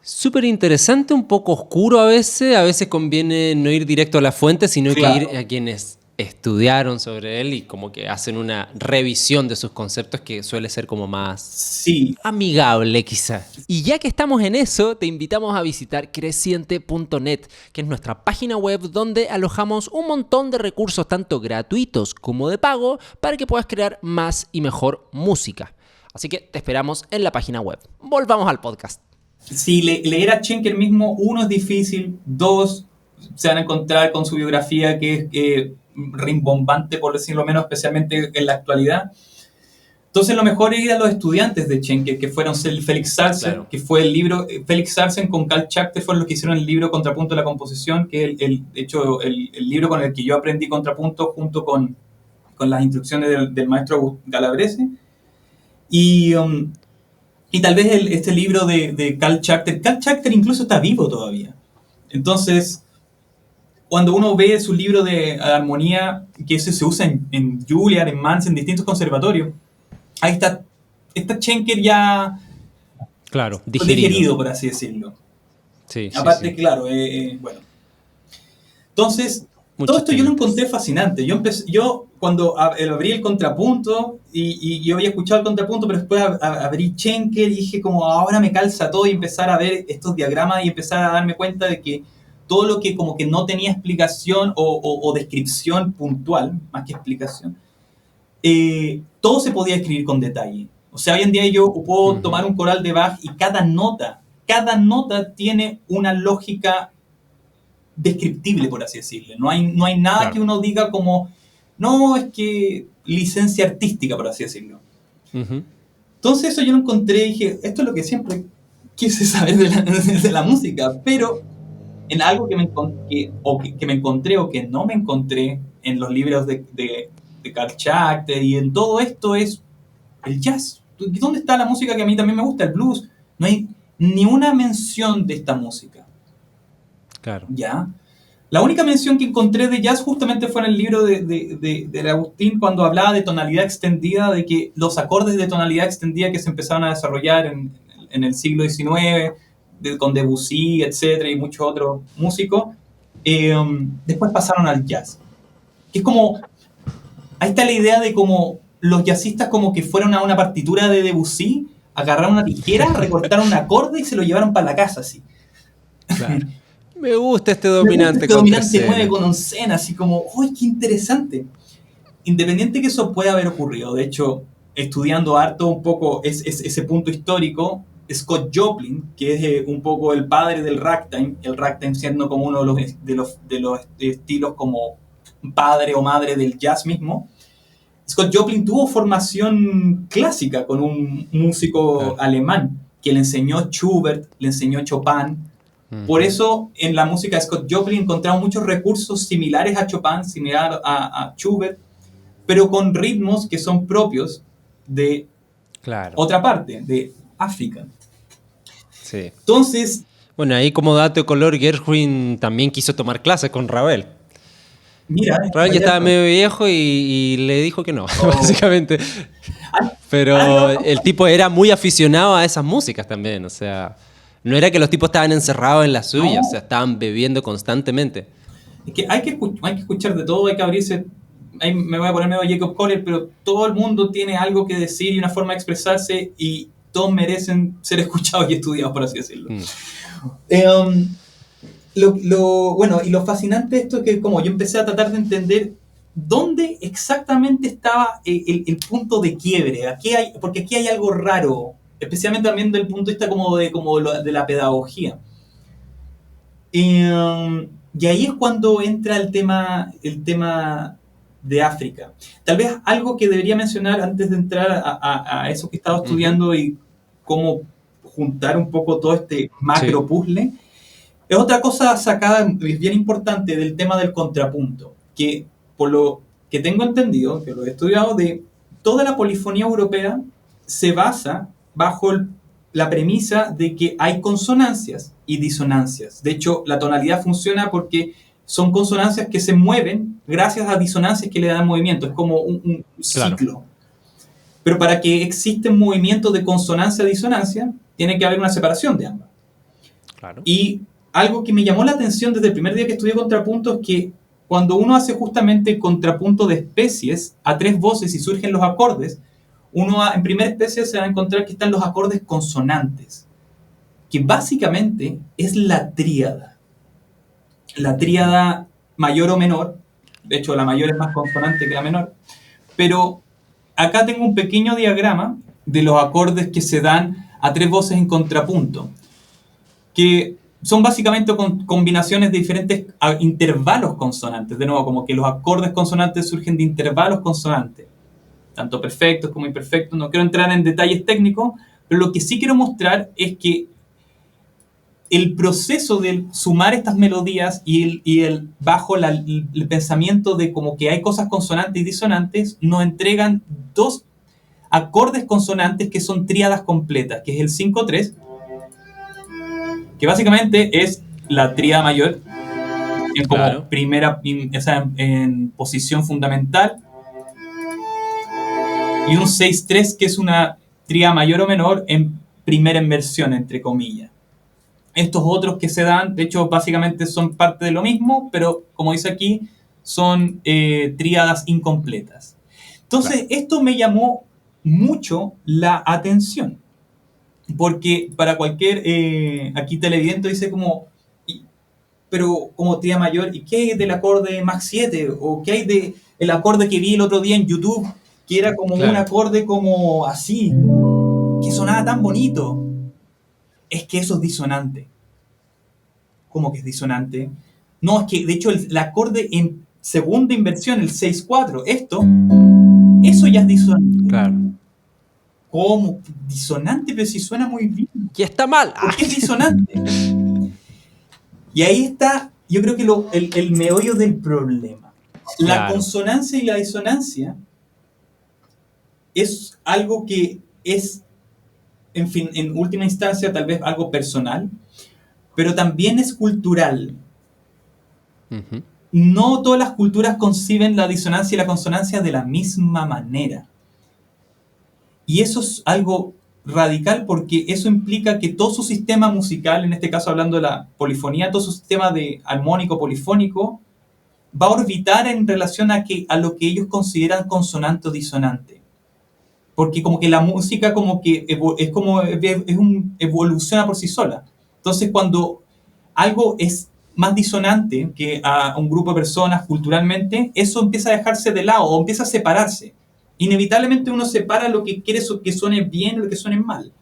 Súper interesante, un poco oscuro a veces conviene no ir directo a la fuente, sino Claro. que ir a quienes estudiaron sobre él y como que hacen una revisión de sus conceptos que suele ser como más Sí, amigable quizás. Y ya que estamos en eso, te invitamos a visitar creciente.net, que es nuestra página web donde alojamos un montón de recursos tanto gratuitos como de pago para que puedas crear más y mejor música. Así que te esperamos en la página web. Volvamos al podcast. si leer a Schenker mismo, uno, es difícil, dos, se van a encontrar con su biografía que es rimbombante, por decirlo menos, especialmente en la actualidad. Entonces lo mejor es ir a los estudiantes de Schenker, que fueron Felix Sarsen, Claro. que fue el libro, Felix Sarsen con Carl Schachter fueron los que hicieron el libro Contrapunto de la Composición, que es de hecho el libro con el que yo aprendí contrapunto junto con las instrucciones del maestro Galabrese. Y tal vez este libro de Carl Schachter incluso está vivo todavía. Entonces, cuando uno ve su libro de armonía, que ese se usa en Juilliard, en Mannes, en distintos conservatorios, ahí está Schenker ya Claro, digerido, por así decirlo. Sí, Aparte, sí. claro, bueno. Entonces, Muchos todo esto yo lo tintes. encontré fascinante. Yo cuando abrí el contrapunto, y yo había escuchado el contrapunto, pero después abrí Schenker y dije como ahora me calza todo, y empezar a ver estos diagramas y empezar a darme cuenta de que todo lo que como que no tenía explicación o descripción puntual, más que explicación, todo se podía escribir con detalle. O sea, hoy en día yo puedo tomar un coral de Bach y cada nota tiene una lógica descriptible, por así decirlo. No hay nada Claro. que uno diga como, no, es que licencia artística, por así decirlo. Uh-huh. Entonces eso yo lo encontré y dije, esto es lo que siempre quise saber de la música, pero en algo que me encontré o que no me encontré en los libros de Carl Schachter y en todo esto es el jazz. ¿Dónde está la música que a mí también me gusta, el blues? No hay ni una mención de esta música. Claro. ¿Ya? La única mención que encontré de jazz justamente fue en el libro de Agustín, cuando hablaba de tonalidad extendida, de que los acordes de tonalidad extendida que se empezaron a desarrollar en el siglo XIX, con Debussy, etcétera, y muchos otros músicos, después pasaron al jazz. Que es como, ahí está la idea de como los jazzistas como que fueron a una partitura de Debussy, agarraron una tijera, recortaron un acorde y se lo llevaron para la casa, así. Claro. Me gusta este dominante este con dominante tercena. 9 con oncena, así como, ¡ay, qué interesante! Independiente que eso pueda haber ocurrido, de hecho, estudiando harto un poco ese punto histórico, Scott Joplin, que es un poco el padre del ragtime, el ragtime siendo como uno de los estilos como padre o madre del jazz mismo. Scott Joplin tuvo formación clásica con un músico alemán que le enseñó Schubert, le enseñó Chopin. Por eso en la música de Scott Joplin encontramos muchos recursos similares a Chopin, similar a Schubert, pero con ritmos que son propios de otra parte, de África. Sí. Entonces... Bueno, ahí como dato de color, Gershwin también quiso tomar clases con Ravel. Mira, Ravel ya estaba medio viejo y le dijo que no, básicamente. Pero el tipo era muy aficionado a esas músicas también, o sea... No era que los tipos estaban encerrados en las suyas, No. o sea, estaban bebiendo constantemente. Es que hay que escuchar de todo, hay que abrirse. Ahí me voy a poner medio Jacob Collier, pero todo el mundo tiene algo que decir y una forma de expresarse, y todos merecen ser escuchados y estudiados, por así decirlo. Bueno, y lo fascinante de esto es que como yo empecé a tratar de entender ¿dónde exactamente estaba el punto de quiebre? Porque aquí hay algo raro, especialmente también desde el punto de vista de la pedagogía. Y ahí es cuando entra el tema de África. Tal vez algo que debería mencionar antes de entrar a eso que he estado estudiando y cómo juntar un poco todo este macro puzzle, es otra cosa sacada, bien importante, del tema del contrapunto, que por lo que tengo entendido, que lo he estudiado, de toda la polifonía europea se basa bajo la premisa de que hay consonancias y disonancias. De hecho, la tonalidad funciona porque son consonancias que se mueven gracias a disonancias que le dan movimiento. Es como un ciclo. Pero para que exista un movimiento de consonancia a disonancia, tiene que haber una separación de ambas. Claro. Y algo que me llamó la atención desde el primer día que estudié contrapunto es que cuando uno hace justamente contrapunto de especies a 3 voces y surgen los acordes, uno en primera especie se va a encontrar que están los acordes consonantes, que básicamente es la tríada. La tríada mayor o menor, de hecho la mayor es más consonante que la menor, pero acá tengo un pequeño diagrama de los acordes que se dan a 3 voces en contrapunto, que son básicamente combinaciones de diferentes intervalos consonantes. De nuevo, como que los acordes consonantes surgen de intervalos consonantes, tanto perfectos como imperfectos. No quiero entrar en detalles técnicos, pero lo que sí quiero mostrar es que el proceso de sumar estas melodías y el bajo el pensamiento de como que hay cosas consonantes y disonantes, nos entregan 2 acordes consonantes que son tríadas completas, que es el 5-3, que básicamente es la tríada mayor en como primera, en posición fundamental, y un 6-3 que es una tríada mayor o menor en primera inversión, entre comillas. Estos otros que se dan, de hecho, básicamente son parte de lo mismo, pero como dice aquí, son tríadas incompletas. Entonces, esto me llamó mucho la atención. Porque para cualquier aquí televidente dice como, pero como tríada mayor, ¿y qué hay del acorde Mach 7? ¿O qué hay del acorde que vi el otro día en YouTube? Que era como un acorde como así, que sonaba tan bonito. Es que eso es disonante. ¿Cómo que es disonante? No, es que de hecho el acorde en segunda inversión, el 6-4, eso ya es disonante. Claro. ¿Cómo? Disonante, pero si suena muy bien. Y está mal. ¿Por qué es disonante? Y ahí está, yo creo que el meollo del problema. La consonancia y la disonancia es algo que es, en fin, en última instancia tal vez algo personal, pero también es cultural. Uh-huh. No todas las culturas conciben la disonancia y la consonancia de la misma manera. Y eso es algo radical porque eso implica que todo su sistema musical, en este caso hablando de la polifonía, todo su sistema de armónico polifónico, va a orbitar en relación a lo que ellos consideran consonante o disonante. Porque como que la música como que evoluciona por sí sola. Entonces cuando algo es más disonante que a un grupo de personas culturalmente, eso empieza a dejarse de lado o empieza a separarse. Inevitablemente uno separa lo que quiere que suene bien o lo que suene mal.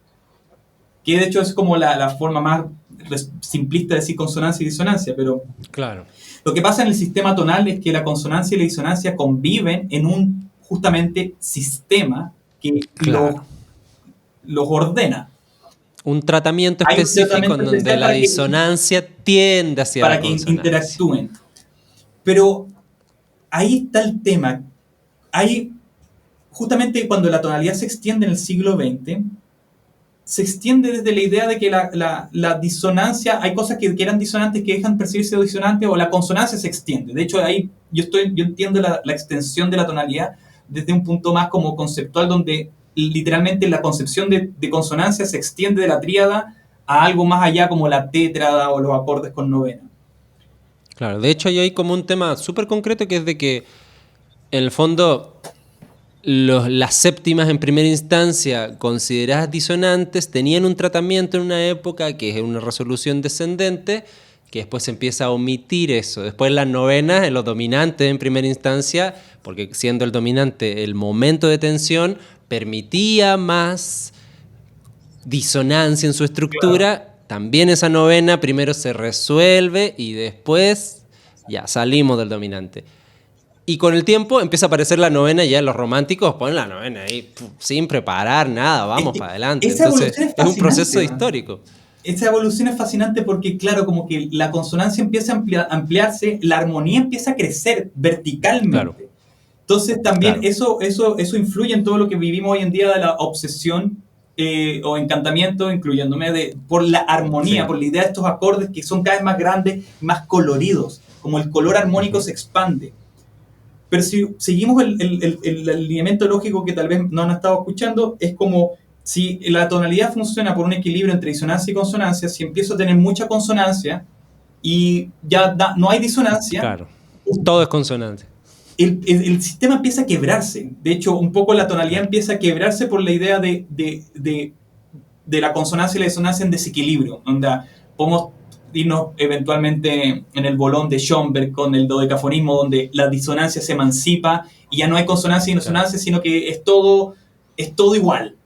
Que de hecho es como la forma más simplista de decir consonancia y disonancia, pero claro. Lo que pasa en el sistema tonal es que la consonancia y la disonancia conviven en un justamente sistema que los ordena. Un tratamiento específico en donde la disonancia tiende hacia la consonancia. Para que interactúen. Pero ahí está el tema. Justamente cuando la tonalidad se extiende en el siglo XX, se extiende desde la idea de que la disonancia, hay cosas que eran disonantes que dejan percibirse disonantes, o la consonancia se extiende. De hecho, ahí yo entiendo la extensión de la tonalidad desde un punto más como conceptual, donde literalmente la concepción de consonancia se extiende de la tríada a algo más allá como la tétrada o los acordes con novena. Claro, de hecho ahí hay como un tema súper concreto que es de que en el fondo las séptimas en primera instancia consideradas disonantes tenían un tratamiento en una época que es una resolución descendente que después se empieza a omitir eso. Después las novenas, en los dominantes en primera instancia, porque siendo el dominante el momento de tensión, permitía más disonancia en su estructura. Claro. También esa novena primero se resuelve y después ya salimos del dominante. Y con el tiempo empieza a aparecer la novena, ya los románticos ponen la novena ahí sin preparar nada, vamos para adelante. Entonces es un proceso histórico. Esa evolución es fascinante porque, claro, como que la consonancia empieza a ampliarse, la armonía empieza a crecer verticalmente. Claro. Entonces también claro. eso influye en todo lo que vivimos hoy en día de la obsesión o encantamiento, incluyéndome, por la armonía, sí. Por la idea de estos acordes que son cada vez más grandes, más coloridos, como el color armónico se expande. Pero si seguimos el alineamiento lógico que tal vez no han estado escuchando, es como si la tonalidad funciona por un equilibrio entre disonancia y consonancia, si empiezo a tener mucha consonancia y ya no hay disonancia. Claro, todo es consonante. El sistema empieza a quebrarse. De hecho, un poco la tonalidad empieza a quebrarse por la idea de la consonancia y la disonancia en desequilibrio. Donde podemos irnos eventualmente en el bolón de Schoenberg con el dodecafonismo, donde la disonancia se emancipa y ya no hay consonancia y disonancia, sino que es todo igual.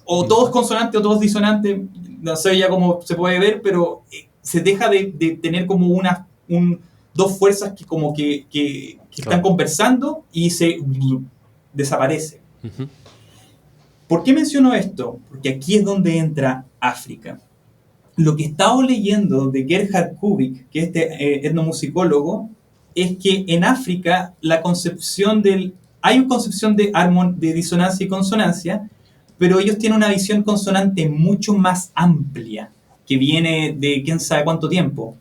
O todo es consonante o todo es disonante, no sé ya cómo se puede ver, pero se deja de tener como dos fuerzas que como que están conversando y se desaparece. Uh-huh. ¿Por qué menciono esto? Porque aquí es donde entra África. Lo que he estado leyendo de Gerhard Kubik, que es este etnomusicólogo, es que en África hay una concepción de disonancia y consonancia, pero ellos tienen una visión consonante mucho más amplia, que viene de quién sabe cuánto tiempo.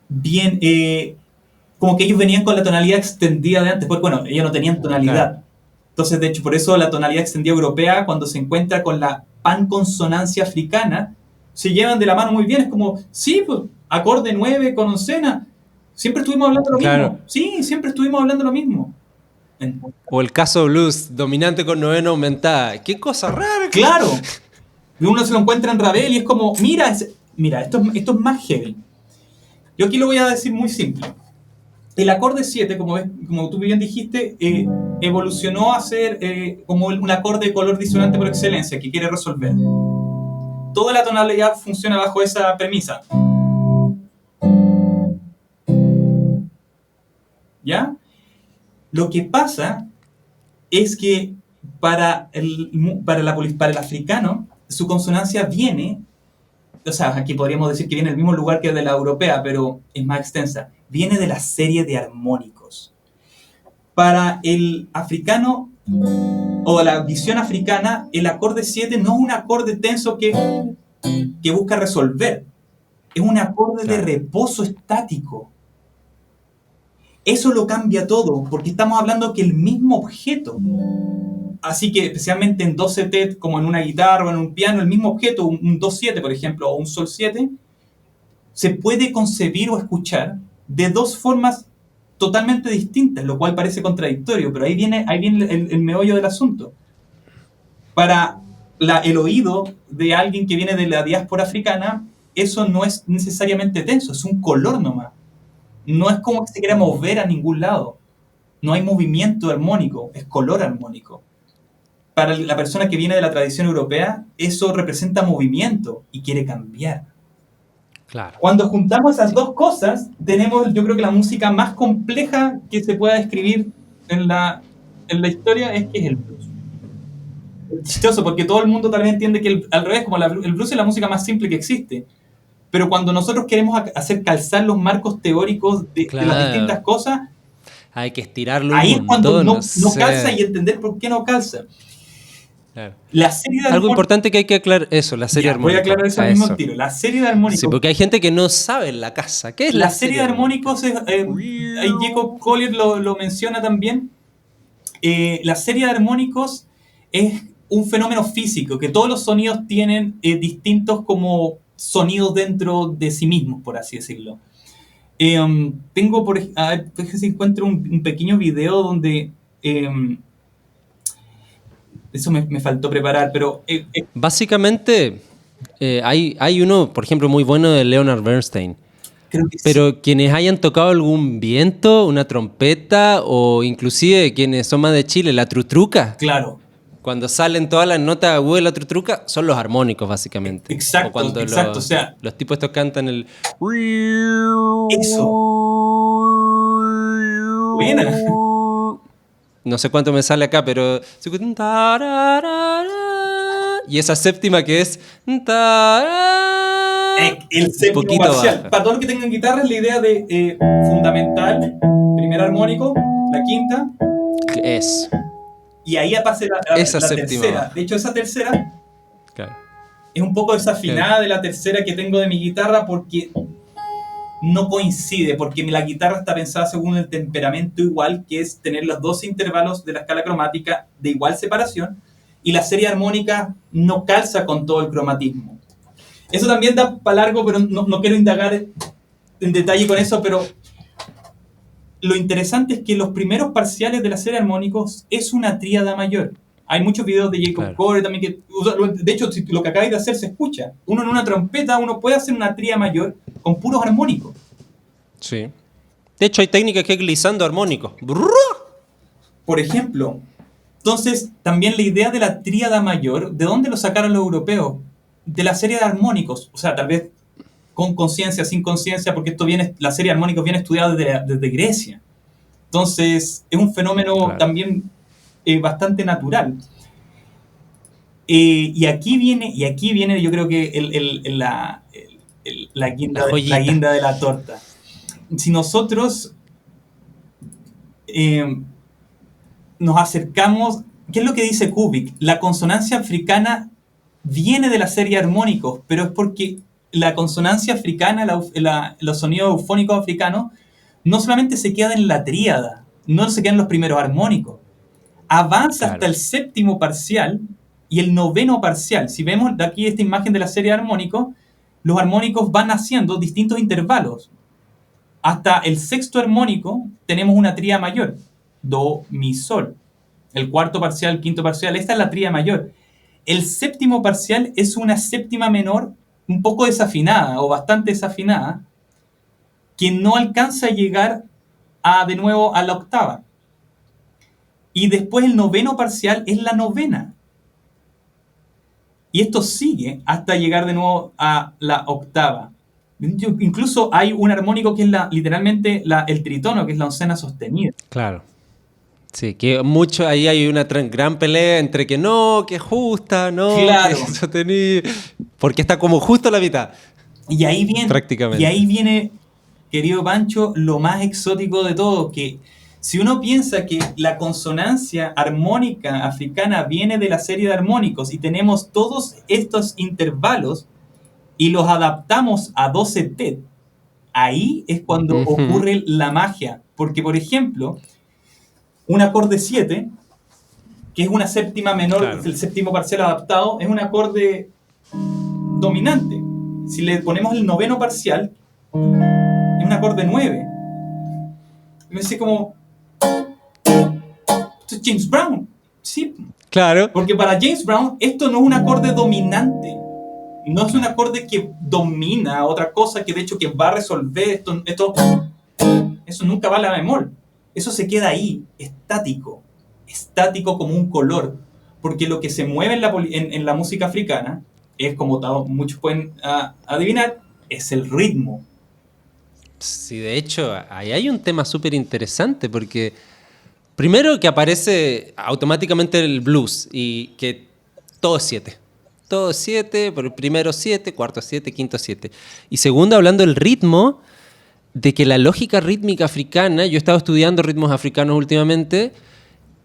Bien, como que ellos venían con la tonalidad extendida de antes, pues bueno, ellos no tenían tonalidad. Claro. Entonces, de hecho, por eso la tonalidad extendida europea, cuando se encuentra con la panconsonancia africana, se llevan de la mano muy bien. Es como, sí, pues, acorde 9 con oncena. Siempre estuvimos hablando lo mismo. Sí, siempre estuvimos hablando lo mismo. O el caso blues, dominante con novena aumentada. ¡Qué cosa rara! Claro. Y uno se lo encuentra en Ravel y es como, mira, esto es más heavy. Yo aquí lo voy a decir muy simple. El acorde 7, como tú bien dijiste, evolucionó a ser como un acorde de color disonante por excelencia, que quiere resolver. Toda la tonalidad funciona bajo esa premisa. ¿Ya? Lo que pasa es que para el africano, su consonancia viene, o sea, aquí podríamos decir que viene del mismo lugar que de la europea, pero es más extensa. Viene de la serie de armónicos. Para el africano, o la visión africana, el acorde 7 no es un acorde tenso que busca resolver. Es un acorde de reposo estático. Eso lo cambia todo, porque estamos hablando que el mismo objeto, así que especialmente en 12 como en una guitarra o en un piano, el mismo objeto, un do-7 por ejemplo, o un sol-7, se puede concebir o escuchar de dos formas totalmente distintas, lo cual parece contradictorio, pero ahí viene el meollo del asunto. Para el oído de alguien que viene de la diáspora africana, eso no es necesariamente tenso, es un color nomás. No es como que se quiera mover a ningún lado. No hay movimiento armónico, es color armónico. Para la persona que viene de la tradición europea, eso representa movimiento y quiere cambiar. Claro. Cuando juntamos esas dos cosas, tenemos, yo creo que la música más compleja que se pueda describir en la historia es que es el blues. Es chistoso porque todo el mundo tal vez entiende que al revés, como el blues es la música más simple que existe. Pero cuando nosotros queremos hacer calzar los marcos teóricos de las distintas cosas, hay que estirarlo ahí un montón. Ahí es cuando no calza y entender por qué no calza. Claro. La serie de algo importante que hay que aclarar, eso, la serie armónica. Voy a aclarar eso al mismo tiro. La serie de armónicos. Sí, porque hay gente que no sabe en la casa. ¿Qué es la serie de armónicos? Jacob Collier lo menciona también. La serie de armónicos es un fenómeno físico, que todos los sonidos tienen distintos como sonidos dentro de sí mismos, por así decirlo. Tengo, a ver si encuentro un pequeño video donde... eso me faltó preparar, pero... Básicamente, Hay uno, por ejemplo, muy bueno de Leonard Bernstein. Creo que sí. Pero quienes hayan tocado algún viento, una trompeta, o inclusive quienes son más de Chile, la trutruca, Claro. cuando salen todas las notas agudas de la trutruca, son los armónicos, básicamente. Exacto, O cuando exacto, o sea, los tipos estos cantan el... eso. Buena. No sé cuánto me sale acá, pero... Y esa séptima que es... El séptimo poquito parcial. baja. Para todos los que tengan guitarra es la idea de fundamental, primer armónico, la quinta, Es. y ahí aparece Esa la séptima tercera. baja. De hecho, esa tercera Claro. es un poco desafinada de la tercera que tengo de mi guitarra porque no coincide, porque la guitarra está pensada según el temperamento igual, que es tener los dos intervalos de la escala cromática de igual separación, y la serie armónica no calza con todo el cromatismo. Eso también da para largo, pero no quiero indagar en detalle con eso, pero lo interesante es que los primeros parciales de la serie armónicos es una tríada mayor. Hay muchos videos de Jacob Claro. Corey también que... De hecho, si lo que acabáis de hacer se escucha. Uno en una trompeta, uno puede hacer una tríada mayor con puros armónicos. Sí. De hecho, hay técnicas que es glissando armónicos. Por ejemplo, entonces, también la idea de la tríada mayor, ¿de dónde lo sacaron los europeos? De la serie de armónicos. O sea, tal vez con conciencia, sin conciencia, porque esto viene, la serie de armónicos viene estudiada desde Grecia. Entonces, es un fenómeno Claro. también bastante natural. Y aquí viene, yo creo que la guinda, joyita. la guinda de la torta. Si nosotros nos acercamos, ¿qué es lo que dice Kubik? La consonancia africana viene de la serie de armónicos, pero es porque la consonancia africana, los sonidos eufónicos africanos, no solamente se quedan en la tríada, no se quedan en los primeros armónicos, avanza Claro. hasta el séptimo parcial y el noveno parcial. Si vemos de aquí esta imagen de la serie de armónicos, los armónicos van haciendo distintos intervalos. Hasta el sexto armónico tenemos una tríada mayor, do, mi, sol. El cuarto parcial, el quinto parcial, esta es la tríada mayor. El séptimo parcial es una séptima menor un poco desafinada o bastante desafinada que no alcanza a llegar de nuevo a la octava. Y después el noveno parcial es la novena. Y esto sigue hasta llegar de nuevo a la octava. Incluso hay un armónico que es literalmente el tritono, que es la oncena sostenida. Claro. Sí, que mucho ahí hay una gran pelea entre que no, que es justa, no, Claro. que es sostenida, porque está como justo a la mitad. Y ahí Prácticamente. viene, querido Pancho, lo más exótico de todo, que si uno piensa que la consonancia armónica africana viene de la serie de armónicos y tenemos todos estos intervalos y los adaptamos a 12 tet, ahí es cuando ocurre la magia. Porque, por ejemplo, un acorde 7, que es una séptima menor, Claro. el séptimo parcial adaptado, es un acorde dominante. Si le ponemos el noveno parcial, es un acorde 9. Y me dice como... Esto es James Brown. Sí, Claro. porque para James Brown esto no es un acorde dominante. No es un acorde que domina otra cosa, que de hecho que va a resolver esto. Eso nunca va a la bemol. Eso se queda ahí, estático. Estático como un color. Porque lo que se mueve en la música africana es, como muchos pueden adivinar, es el ritmo. Sí, de hecho, ahí hay un tema súper interesante porque primero que aparece automáticamente el blues y que todo es 7. Todo es 7, pero primero 7, cuarto 7, quinto 7. Y segundo, hablando del ritmo, de que la lógica rítmica africana, yo he estado estudiando ritmos africanos últimamente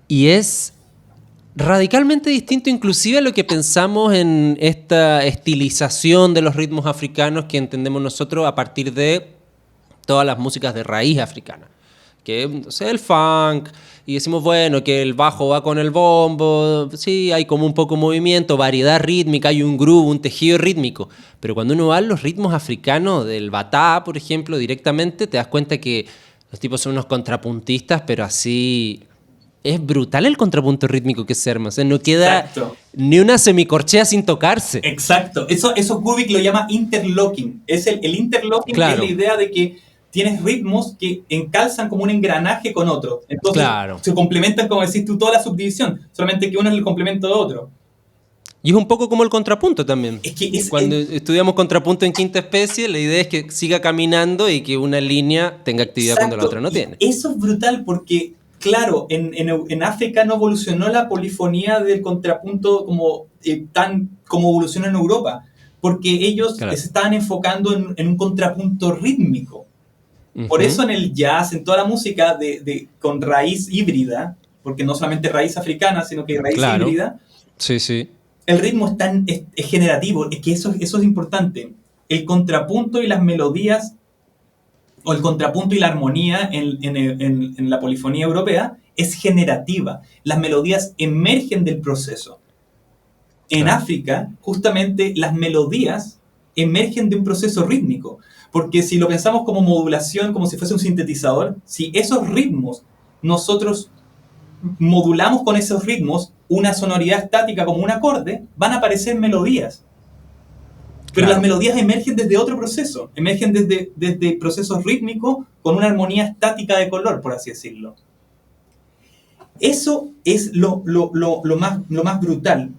y es radicalmente distinto inclusive a lo que pensamos en esta estilización de los ritmos africanos que entendemos nosotros a partir de todas las músicas de raíz africana, que no sé, el funk, y decimos, bueno, que el bajo va con el bombo, sí, hay como un poco movimiento, variedad rítmica, hay un groove, un tejido rítmico, pero cuando uno va a los ritmos africanos, del batá, por ejemplo, directamente, te das cuenta que los tipos son unos contrapuntistas, pero así es brutal el contrapunto rítmico que se arma. O sea, no queda Exacto. ni una semicorchea sin tocarse. Exacto. Eso Kubrick lo llama interlocking. El interlocking Claro. es la idea de que tienes ritmos que encalzan como un engranaje con otro. Entonces Claro. se complementan, como decís tú, toda la subdivisión. Solamente que uno es el complemento de otro. Y es un poco como el contrapunto también. Es que Cuando estudiamos contrapunto en quinta especie, la idea es que siga caminando y que una línea tenga actividad cuando la Exacto. otra no tiene. Eso es brutal porque, claro, en África no evolucionó la polifonía del contrapunto como evolucionó en Europa, porque ellos Claro. se estaban enfocando en un contrapunto rítmico. Por eso en el jazz, en toda la música con raíz híbrida, porque no solamente raíz africana, sino que raíz Claro. híbrida, Sí, sí. el ritmo es generativo, es que eso es importante. El contrapunto y las melodías, o el contrapunto y la armonía en la polifonía europea, es generativa. Las melodías emergen del proceso. En Claro. África, justamente, las melodías emergen de un proceso rítmico. Porque si lo pensamos como modulación, como si fuese un sintetizador, si esos ritmos nosotros modulamos con esos ritmos una sonoridad estática como un acorde, van a aparecer melodías. Pero Claro. las melodías emergen desde otro proceso, emergen desde procesos rítmicos con una armonía estática de color, por así decirlo. Eso es lo más brutal,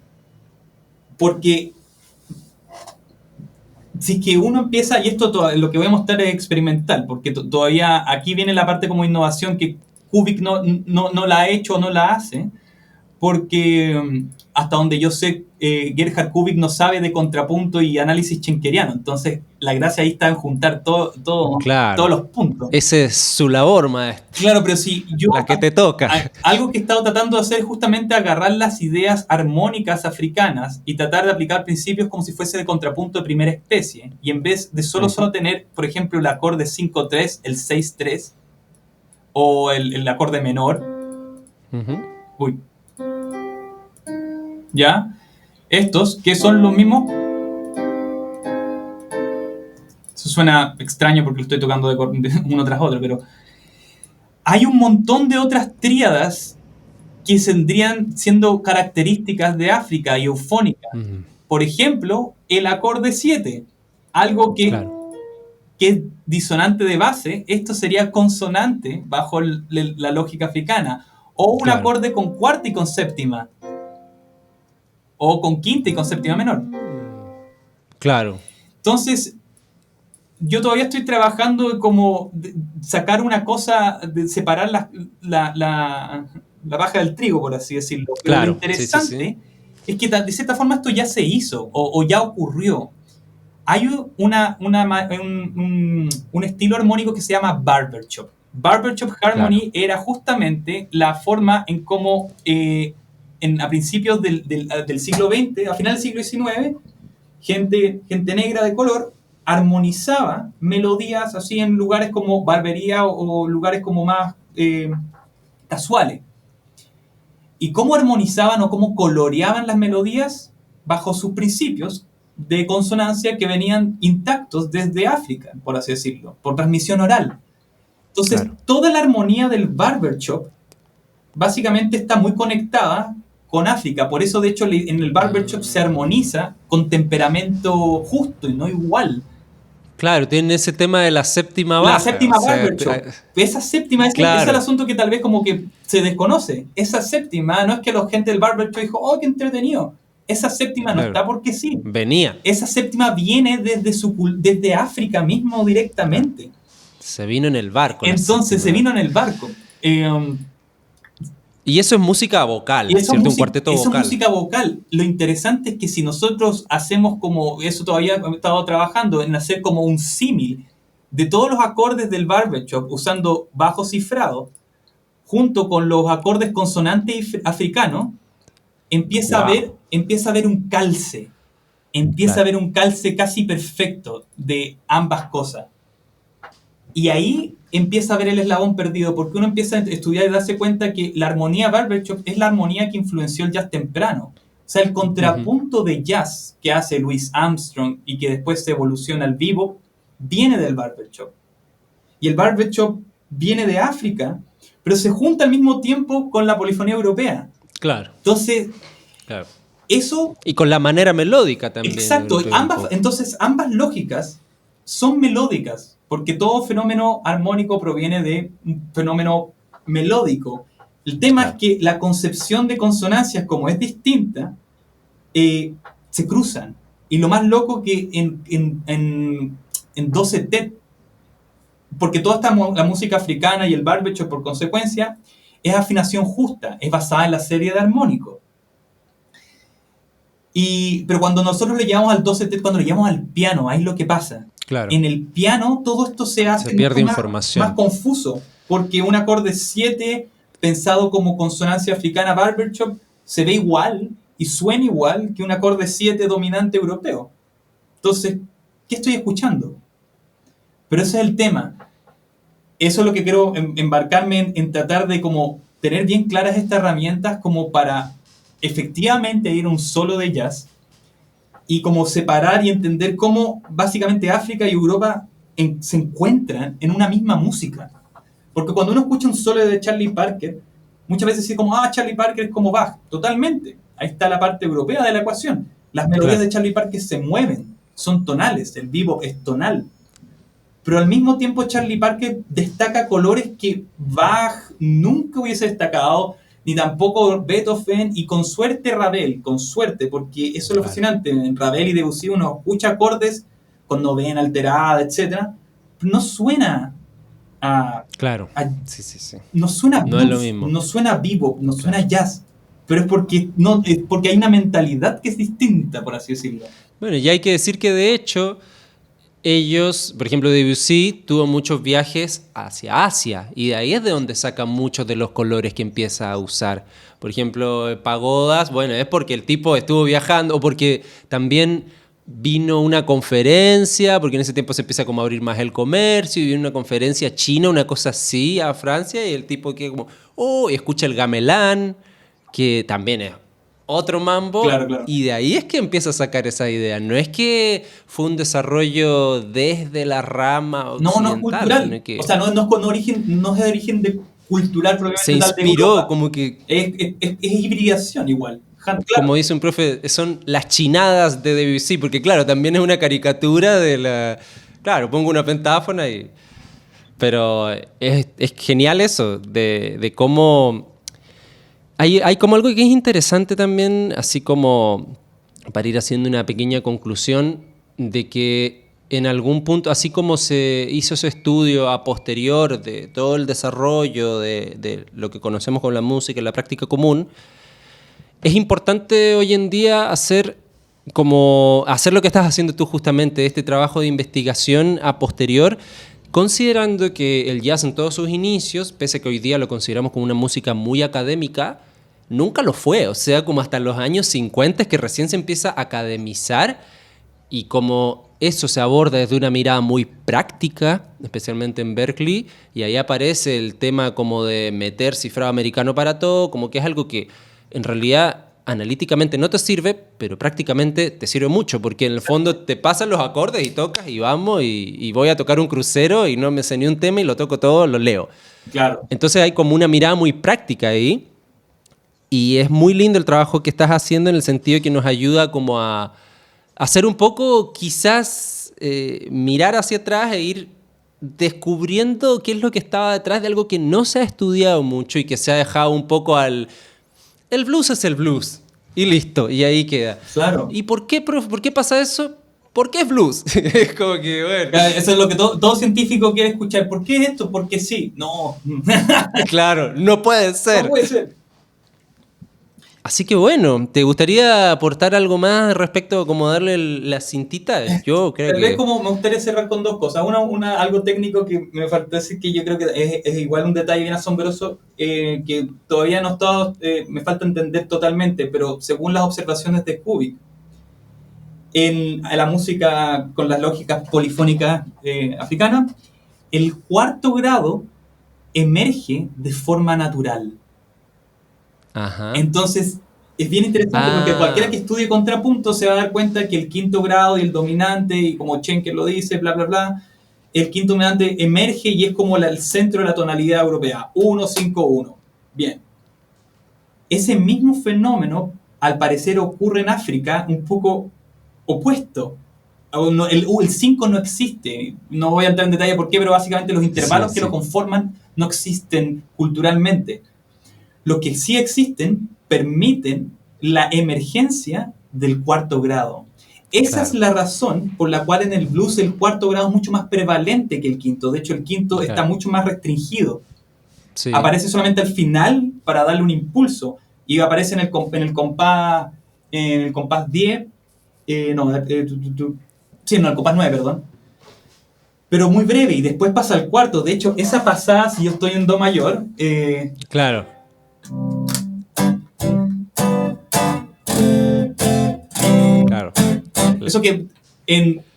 porque si que uno empieza, y esto lo que voy a mostrar es experimental, porque todavía aquí viene la parte como innovación que Kubrick no la ha hecho o no la hace, porque hasta donde yo sé, Gerhard Kubrick no sabe de contrapunto y análisis schenkeriano, entonces la gracia ahí está en juntar Claro. todos los puntos. Esa es su labor, maestro. Claro, pero si yo... La que te toca. Algo que he estado tratando de hacer es justamente agarrar las ideas armónicas africanas y tratar de aplicar principios como si fuese de contrapunto de primera especie. Y en vez de solo tener, por ejemplo, el acorde 5-3, el 6-3, o el acorde menor. Uy. ¿Ya? Estos, que son los mismos. Eso suena extraño porque lo estoy tocando de uno tras otro, pero hay un montón de otras tríadas que vendrían siendo características de África y eufónicas. Por ejemplo, el acorde 7, algo que es disonante de base, esto sería consonante bajo la lógica africana, o un acorde con cuarta y con séptima, o con quinta y con séptima menor. Claro. Entonces, yo todavía estoy trabajando como sacar una cosa, de separar la paja del trigo, por así decirlo. Pero claro, lo interesante es que de cierta forma esto ya se hizo o ya ocurrió. Hay un estilo armónico que se llama barbershop. Barbershop Harmony era justamente la forma en cómo a principios del siglo XX, a final del siglo XIX, gente negra de color armonizaba melodías así en lugares como barbería o lugares como más casuales. ¿Y cómo armonizaban o cómo coloreaban las melodías? Bajo sus principios de consonancia que venían intactos desde África, por así decirlo, por transmisión oral. Entonces, toda la armonía del barbershop básicamente está muy conectada con África. Por eso, de hecho, en el barbershop se armoniza con temperamento justo y no igual. Claro, tiene ese tema de la séptima baja. La séptima barbershop. Esa séptima es el asunto que tal vez como que se desconoce. Esa séptima no es que la gente del barbershop dijo, oh, qué entretenido. Esa séptima no está porque sí. Venía. Esa séptima viene desde África mismo directamente. Se vino en el barco. Entonces se vino en el barco. Y eso es música vocal, ¿cierto? Un cuarteto vocal. Eso es música vocal. Lo interesante es que si nosotros hacemos como, eso todavía he estado trabajando, en hacer como un símil de todos los acordes del barbershop usando bajo cifrado, junto con los acordes consonantes africanos, empieza a haber un calce. Empieza a haber un calce casi perfecto de ambas cosas. Y ahí empieza a ver el eslabón perdido, porque uno empieza a estudiar y darse cuenta que la armonía barbershop es la armonía que influenció el jazz temprano. O sea, el contrapunto de jazz que hace Louis Armstrong y que después se evoluciona al bebop, viene del barbershop. Y el barbershop viene de África, pero se junta al mismo tiempo con la polifonía europea. Claro. Entonces, Claro. eso... Y con la manera melódica también. Exacto, entonces ambas lógicas son melódicas, porque todo fenómeno armónico proviene de un fenómeno melódico. El tema es que la concepción de consonancias, como es distinta, se cruzan. Y lo más loco que en 12 tet, porque toda la música africana y el barbershop por consecuencia es afinación justa, es basada en la serie de armónicos. Pero cuando nosotros le llevamos al 12 tet, cuando le llevamos al piano, ahí es lo que pasa. Claro. En el piano todo esto se hace pierde información. Más confuso, porque un acorde 7 pensado como consonancia africana barbershop se ve igual y suena igual que un acorde 7 dominante europeo. Entonces, ¿qué estoy escuchando? Pero ese es el tema. Eso es lo que quiero embarcarme en tratar de como tener bien claras estas herramientas como para efectivamente ir a un solo de jazz y como separar y entender cómo básicamente África y Europa se encuentran en una misma música. Porque cuando uno escucha un solo de Charlie Parker, muchas veces dice como, Charlie Parker es como Bach. Totalmente. Ahí está la parte europea de la ecuación. Las melodías de Charlie Parker se mueven, son tonales, el bebop es tonal. Pero al mismo tiempo Charlie Parker destaca colores que Bach nunca hubiese destacado, ni tampoco Beethoven, y con suerte Ravel, con suerte, porque eso es lo fascinante. En Ravel y Debussy uno escucha acordes con novena alterada, etc. No suena a... Claro. Sí. No suena blues, no es lo mismo. No suena bebop, no suena jazz. Pero es porque hay una mentalidad que es distinta, por así decirlo. Bueno, y hay que decir que de hecho... Ellos, por ejemplo, Debussy tuvo muchos viajes hacia Asia y de ahí es de donde saca muchos de los colores que empieza a usar. Por ejemplo, pagodas, bueno, es porque el tipo estuvo viajando o porque también vino una conferencia, porque en ese tiempo se empieza como a abrir más el comercio y viene una conferencia china, una cosa así, a Francia y el tipo que como, y escucha el gamelán, que también es otro mambo, claro. Y de ahí es que empieza a sacar esa idea. No es que fue un desarrollo desde la rama occidental. No es cultural. O sea, no es de origen cultural propiamente. Se inspiró, como que... Es hibridación igual. Claro. Como dice un profe, son las chinadas de Debussy, porque claro, también es una caricatura de la... Claro, pongo una pentáfona y... Pero es genial eso, de cómo... Hay como algo que es interesante también, así como para ir haciendo una pequeña conclusión, de que en algún punto, así como se hizo ese estudio a posterior de todo el desarrollo de lo que conocemos con la música y la práctica común, es importante hoy en día hacer lo que estás haciendo tú justamente, este trabajo de investigación a posterior, considerando que el jazz en todos sus inicios, pese a que hoy día lo consideramos como una música muy académica, nunca lo fue. O sea, como hasta los años 50 es que recién se empieza a academizar y como eso se aborda desde una mirada muy práctica, especialmente en Berklee, y ahí aparece el tema como de meter cifrado americano para todo, como que es algo que en realidad analíticamente no te sirve, pero prácticamente te sirve mucho, porque en el fondo te pasan los acordes y tocas y vamos, y voy a tocar un crucero y no me sé ni un tema y lo toco todo, lo leo. Claro. Entonces hay como una mirada muy práctica ahí, y es muy lindo el trabajo que estás haciendo en el sentido de que nos ayuda como a hacer un poco, quizás, mirar hacia atrás e ir descubriendo qué es lo que estaba detrás de algo que no se ha estudiado mucho y que se ha dejado un poco al... El blues es el blues. Y listo, y ahí queda. Claro. ¿Y por qué pasa eso? ¿Por qué es blues? Es como que, bueno... Eso es lo que todo científico quiere escuchar. ¿Por qué es esto? Porque sí. No. Claro, no puede ser. No puede ser. Así que bueno, ¿te gustaría aportar algo más respecto a cómo darle la cintita? Yo creo Tal que... vez como me gustaría cerrar con dos cosas. Algo técnico que me faltó decir, que yo creo que es igual un detalle bien asombroso, que todavía no está, me falta entender totalmente, pero según las observaciones de Kubik, en la música con las lógicas polifónicas africanas, el cuarto grado emerge de forma natural. Ajá. Entonces, es bien interesante porque cualquiera que estudie contrapunto se va a dar cuenta que el quinto grado y el dominante, y como Schenker lo dice, bla, bla, bla, el quinto dominante emerge y es como el centro de la tonalidad europea. 1-5-1. Bien. Ese mismo fenómeno, al parecer, ocurre en África un poco opuesto. El 5 no existe. No voy a entrar en detalle por qué, pero básicamente los intervalos que lo conforman no existen culturalmente. Los que sí existen permiten la emergencia del cuarto grado. Esa es la razón por la cual en el blues el cuarto grado es mucho más prevalente que el quinto. De hecho, el quinto está mucho más restringido. Sí. Aparece solamente al final para darle un impulso. Y aparece en el compás 10. El compás 9, perdón. Pero muy breve, y después pasa al cuarto. De hecho, esa pasada, si yo estoy en do mayor... Claro. Eso que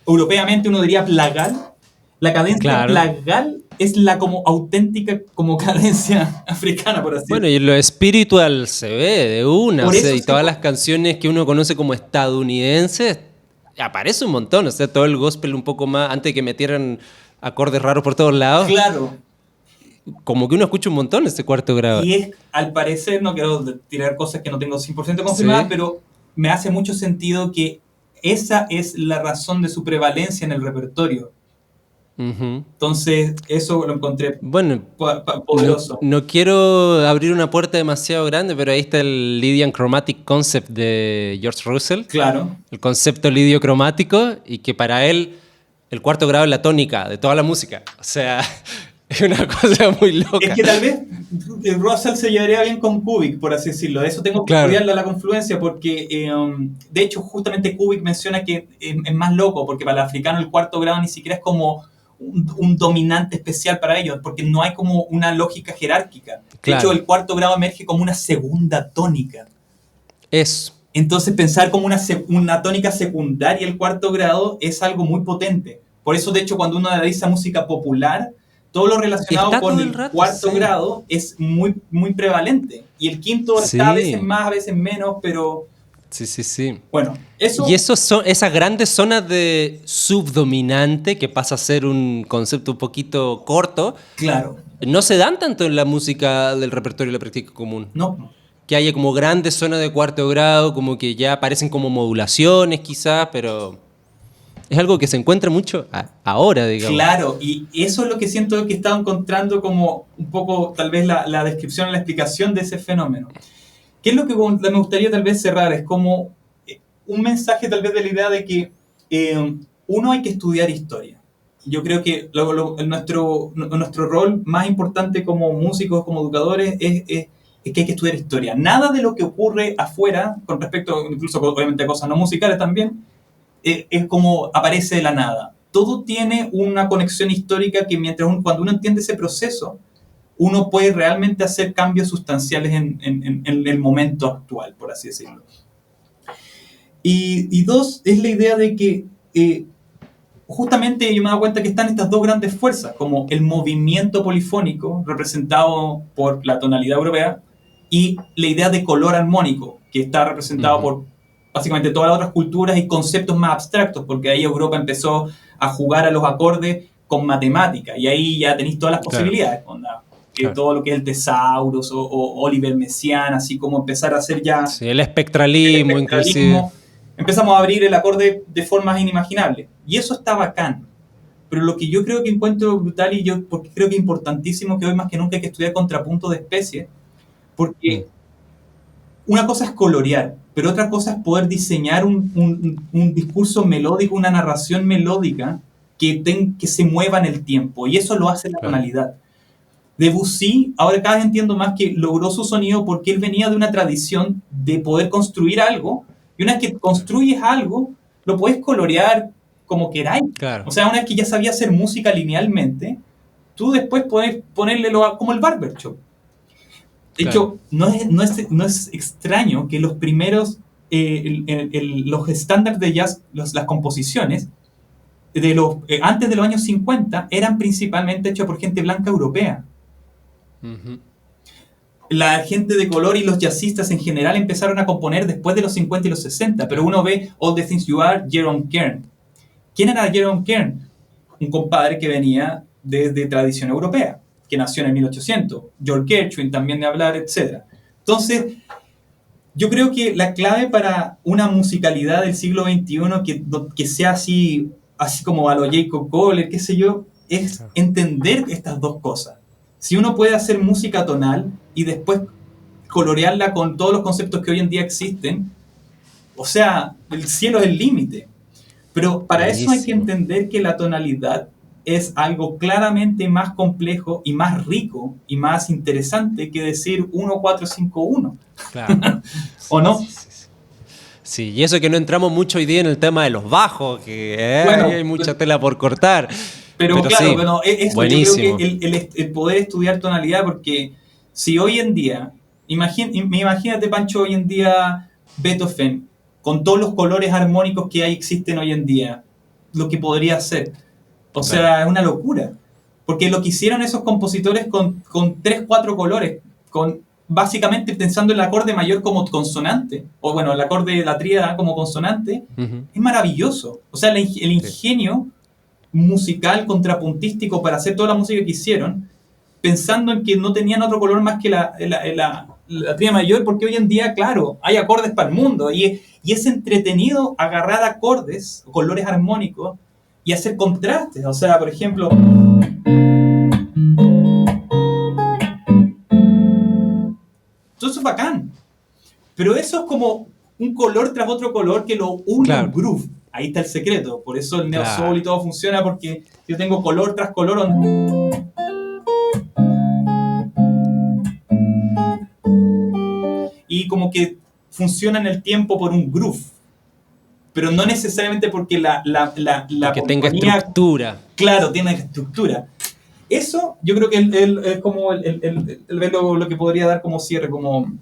europeamente uno diría plagal. La cadencia plagal es la como auténtica como cadencia africana, por así decirlo. Bueno, y lo espiritual se ve de una, o sea, y todas las canciones que uno conoce como estadounidenses, aparece un montón, o sea, todo el gospel un poco más, antes de que metieran acordes raros por todos lados. Claro. Como que uno escucha un montón ese cuarto grado. Y es, al parecer, no quiero tirar cosas que no tengo 100% confirmadas, pero me hace mucho sentido que esa es la razón de su prevalencia en el repertorio. Entonces, eso lo encontré poderoso. No quiero abrir una puerta demasiado grande, pero ahí está el Lydian Chromatic Concept de George Russell. Claro. El concepto lidio cromático, y que para él el cuarto grado es la tónica de toda la música. O sea, es una cosa muy loca. Es que tal vez Russell se llevaría bien con Kubrick, por así decirlo. De eso tengo que estudiarle a la confluencia, porque de hecho justamente Kubrick menciona que es más loco, porque para el africano el cuarto grado ni siquiera es como un dominante especial para ellos, porque no hay como una lógica jerárquica. De hecho, el cuarto grado emerge como una segunda tónica. Entonces, pensar como una tónica secundaria el cuarto grado es algo muy potente. Por eso, de hecho, cuando uno analiza música popular, todo lo relacionado con el cuarto grado es muy, muy prevalente. Y el quinto está a veces más, a veces menos, pero... Sí. Bueno, eso... Y esas grandes zonas de subdominante, que pasa a ser un concepto un poquito corto, no se dan tanto en la música del repertorio de la práctica común. No. Que haya como grandes zonas de cuarto grado, como que ya aparecen como modulaciones quizás, pero es algo que se encuentra mucho ahora, digamos. Claro, y eso es lo que siento que he estado encontrando como un poco tal vez la descripción, la explicación de ese fenómeno. ¿Qué es lo que me gustaría tal vez cerrar? Es como un mensaje tal vez de la idea de que uno hay que estudiar historia. Yo creo que nuestro rol más importante como músicos, como educadores, es que hay que estudiar historia. Nada de lo que ocurre afuera, con respecto incluso obviamente a cosas no musicales también, es como aparece de la nada. Todo tiene una conexión histórica que cuando uno entiende ese proceso, uno puede realmente hacer cambios sustanciales en el momento actual, por así decirlo. Y dos, es la idea de que justamente yo me he dado cuenta que están estas dos grandes fuerzas, como el movimiento polifónico, representado por la tonalidad europea, y la idea de color armónico, que está representado por básicamente todas las otras culturas y conceptos más abstractos, porque ahí Europa empezó a jugar a los acordes con matemática, y ahí ya tenéis todas las posibilidades, todo lo que es el Thesaurus o Oliver Messiaen, así como empezar a hacer ya... Sí, el espectralismo inclusive. Empezamos a abrir el acorde de formas inimaginables. Y eso está bacán. Pero lo que yo creo que encuentro brutal, porque creo que es importantísimo que hoy más que nunca hay que estudiar contrapunto de especies, porque una cosa es colorear, pero otra cosa es poder diseñar un discurso melódico, una narración melódica que se mueva en el tiempo. Y eso lo hace la tonalidad. Debussy, ahora cada vez entiendo más que logró su sonido porque él venía de una tradición de poder construir algo, y una vez que construyes algo, lo puedes colorear como queráis. O sea, una vez que ya sabías hacer música linealmente, tú después puedes ponerle como el barbershop. De hecho, no es extraño que los primeros, los estándares de jazz, las composiciones, antes de los años 50, eran principalmente hechas por gente blanca europea. La gente de color y los jazzistas en general empezaron a componer después de los 50 y los 60, pero uno ve All the Things You Are, Jerome Kern. ¿Quién era Jerome Kern? un compadre que venía de tradición europea, que nació en el 1800, George Gershwin también de hablar, etc. Entonces, yo creo que la clave para una musicalidad del siglo XXI que sea así como a lo Jacob Kohler, qué sé yo, es entender estas dos cosas. Si uno puede hacer música tonal y después colorearla con todos los conceptos que hoy en día existen, o sea, el cielo es el límite. Pero para eso hay que entender que la tonalidad es algo claramente más complejo y más rico y más interesante que decir 1, 4, 5, 1. Claro. ¿O no? Sí, y eso que no entramos mucho hoy día en el tema de los bajos, que bueno, hay mucha tela por cortar. Pero claro, sí, bueno, buenísimo. Yo creo que el poder estudiar tonalidad, porque si hoy en día, imagínate, Pancho, hoy en día Beethoven, con todos los colores armónicos que existen hoy en día, lo que podría hacer. O sea, es una locura. Porque lo que hicieron esos compositores con 3, 4 colores, básicamente pensando el acorde mayor como consonante, o bueno, el acorde de la tríada como consonante, es maravilloso. O sea, el ingenio musical, contrapuntístico para hacer toda la música que hicieron, pensando en que no tenían otro color más que la tríada mayor, porque hoy en día, claro, hay acordes para el mundo, y es entretenido agarrar acordes, colores armónicos, y hacer contrastes. O sea, por ejemplo, todo eso es bacán, pero eso es como un color tras otro color que lo une a un groove. Ahí está el secreto. Por eso el neo soul y todo funciona, porque yo tengo color tras color. Y como que funciona en el tiempo por un groove. Pero no necesariamente porque la que tenga estructura. Claro, tiene estructura. Eso yo creo que es como lo que podría dar como cierre,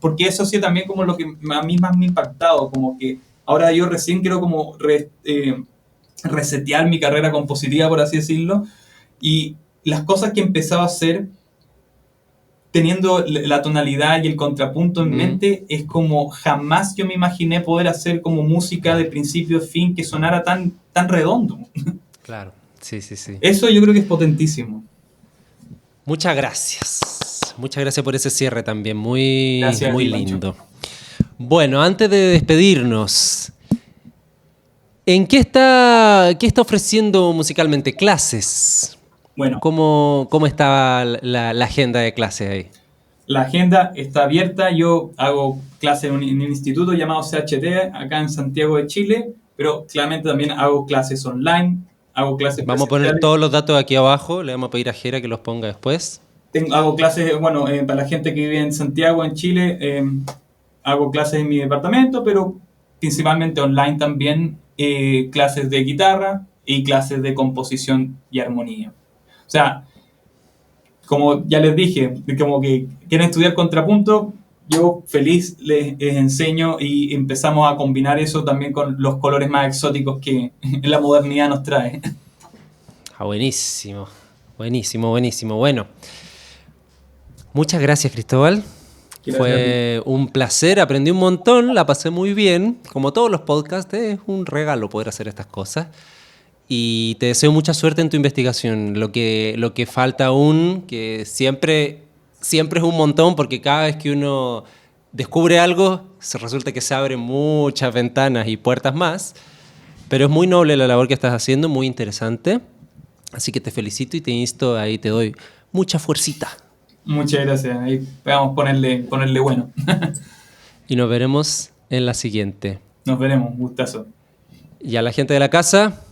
porque eso sí también como lo que a mí más me ha impactado, como que ahora yo recién quiero como resetear mi carrera compositiva, por así decirlo, y las cosas que empezaba a hacer teniendo la tonalidad y el contrapunto en mente, es como jamás yo me imaginé poder hacer como música de principio a fin que sonara tan redondo. Claro, sí. Eso yo creo que es potentísimo. Muchas gracias. Muchas gracias por ese cierre también, muy lindo. Bueno, antes de despedirnos, ¿en qué está ofreciendo musicalmente? ¿Clases? Bueno. ¿Cómo está la agenda de clases ahí? La agenda está abierta. Yo hago clases en un instituto llamado CHT, acá en Santiago de Chile, pero claramente también hago clases online, hago clases Vamos a poner todos los datos aquí abajo, le vamos a pedir a Jera que los ponga después. Hago clases, para la gente que vive en Santiago, en Chile, hago clases en mi departamento, pero principalmente online también, clases de guitarra y clases de composición y armonía. O sea, como ya les dije, como que quieren estudiar contrapunto, yo feliz les enseño y empezamos a combinar eso también con los colores más exóticos que la modernidad nos trae. Buenísimo. Bueno, muchas gracias, Cristóbal. Fue un placer, aprendí un montón, la pasé muy bien. Como todos los podcasts, es un regalo poder hacer estas cosas. Y te deseo mucha suerte en tu investigación. Lo que falta aún, que siempre es un montón, porque cada vez que uno descubre algo, resulta que se abren muchas ventanas y puertas más. Pero es muy noble la labor que estás haciendo, muy interesante. Así que te felicito y te insto, ahí te doy mucha fuercita. Muchas gracias. Ahí vamos a ponerle bueno. Y nos veremos en la siguiente. Nos veremos, gustazo. Y a la gente de la casa,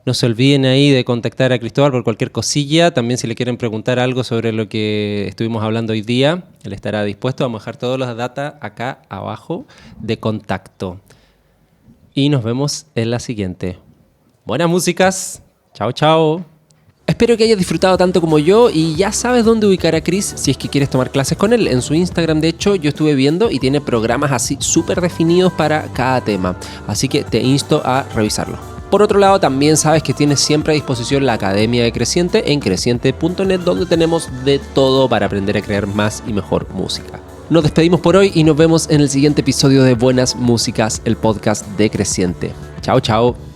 no se olviden ahí de contactar a Cristóbal por cualquier cosilla. También si le quieren preguntar algo sobre lo que estuvimos hablando hoy día, él estará dispuesto. Vamos a dejar todas las datas acá abajo de contacto. Y nos vemos en la siguiente. Buenas músicas. Chao, chao. Espero que hayas disfrutado tanto como yo y ya sabes dónde ubicar a Chris si es que quieres tomar clases con él. En su Instagram, de hecho, yo estuve viendo y tiene programas así súper definidos para cada tema. Así que te insto a revisarlo. Por otro lado, también sabes que tienes siempre a disposición la Academia de Creciente en creciente.net, donde tenemos de todo para aprender a crear más y mejor música. Nos despedimos por hoy y nos vemos en el siguiente episodio de Buenas Músicas, el podcast de Creciente. Chao, chao.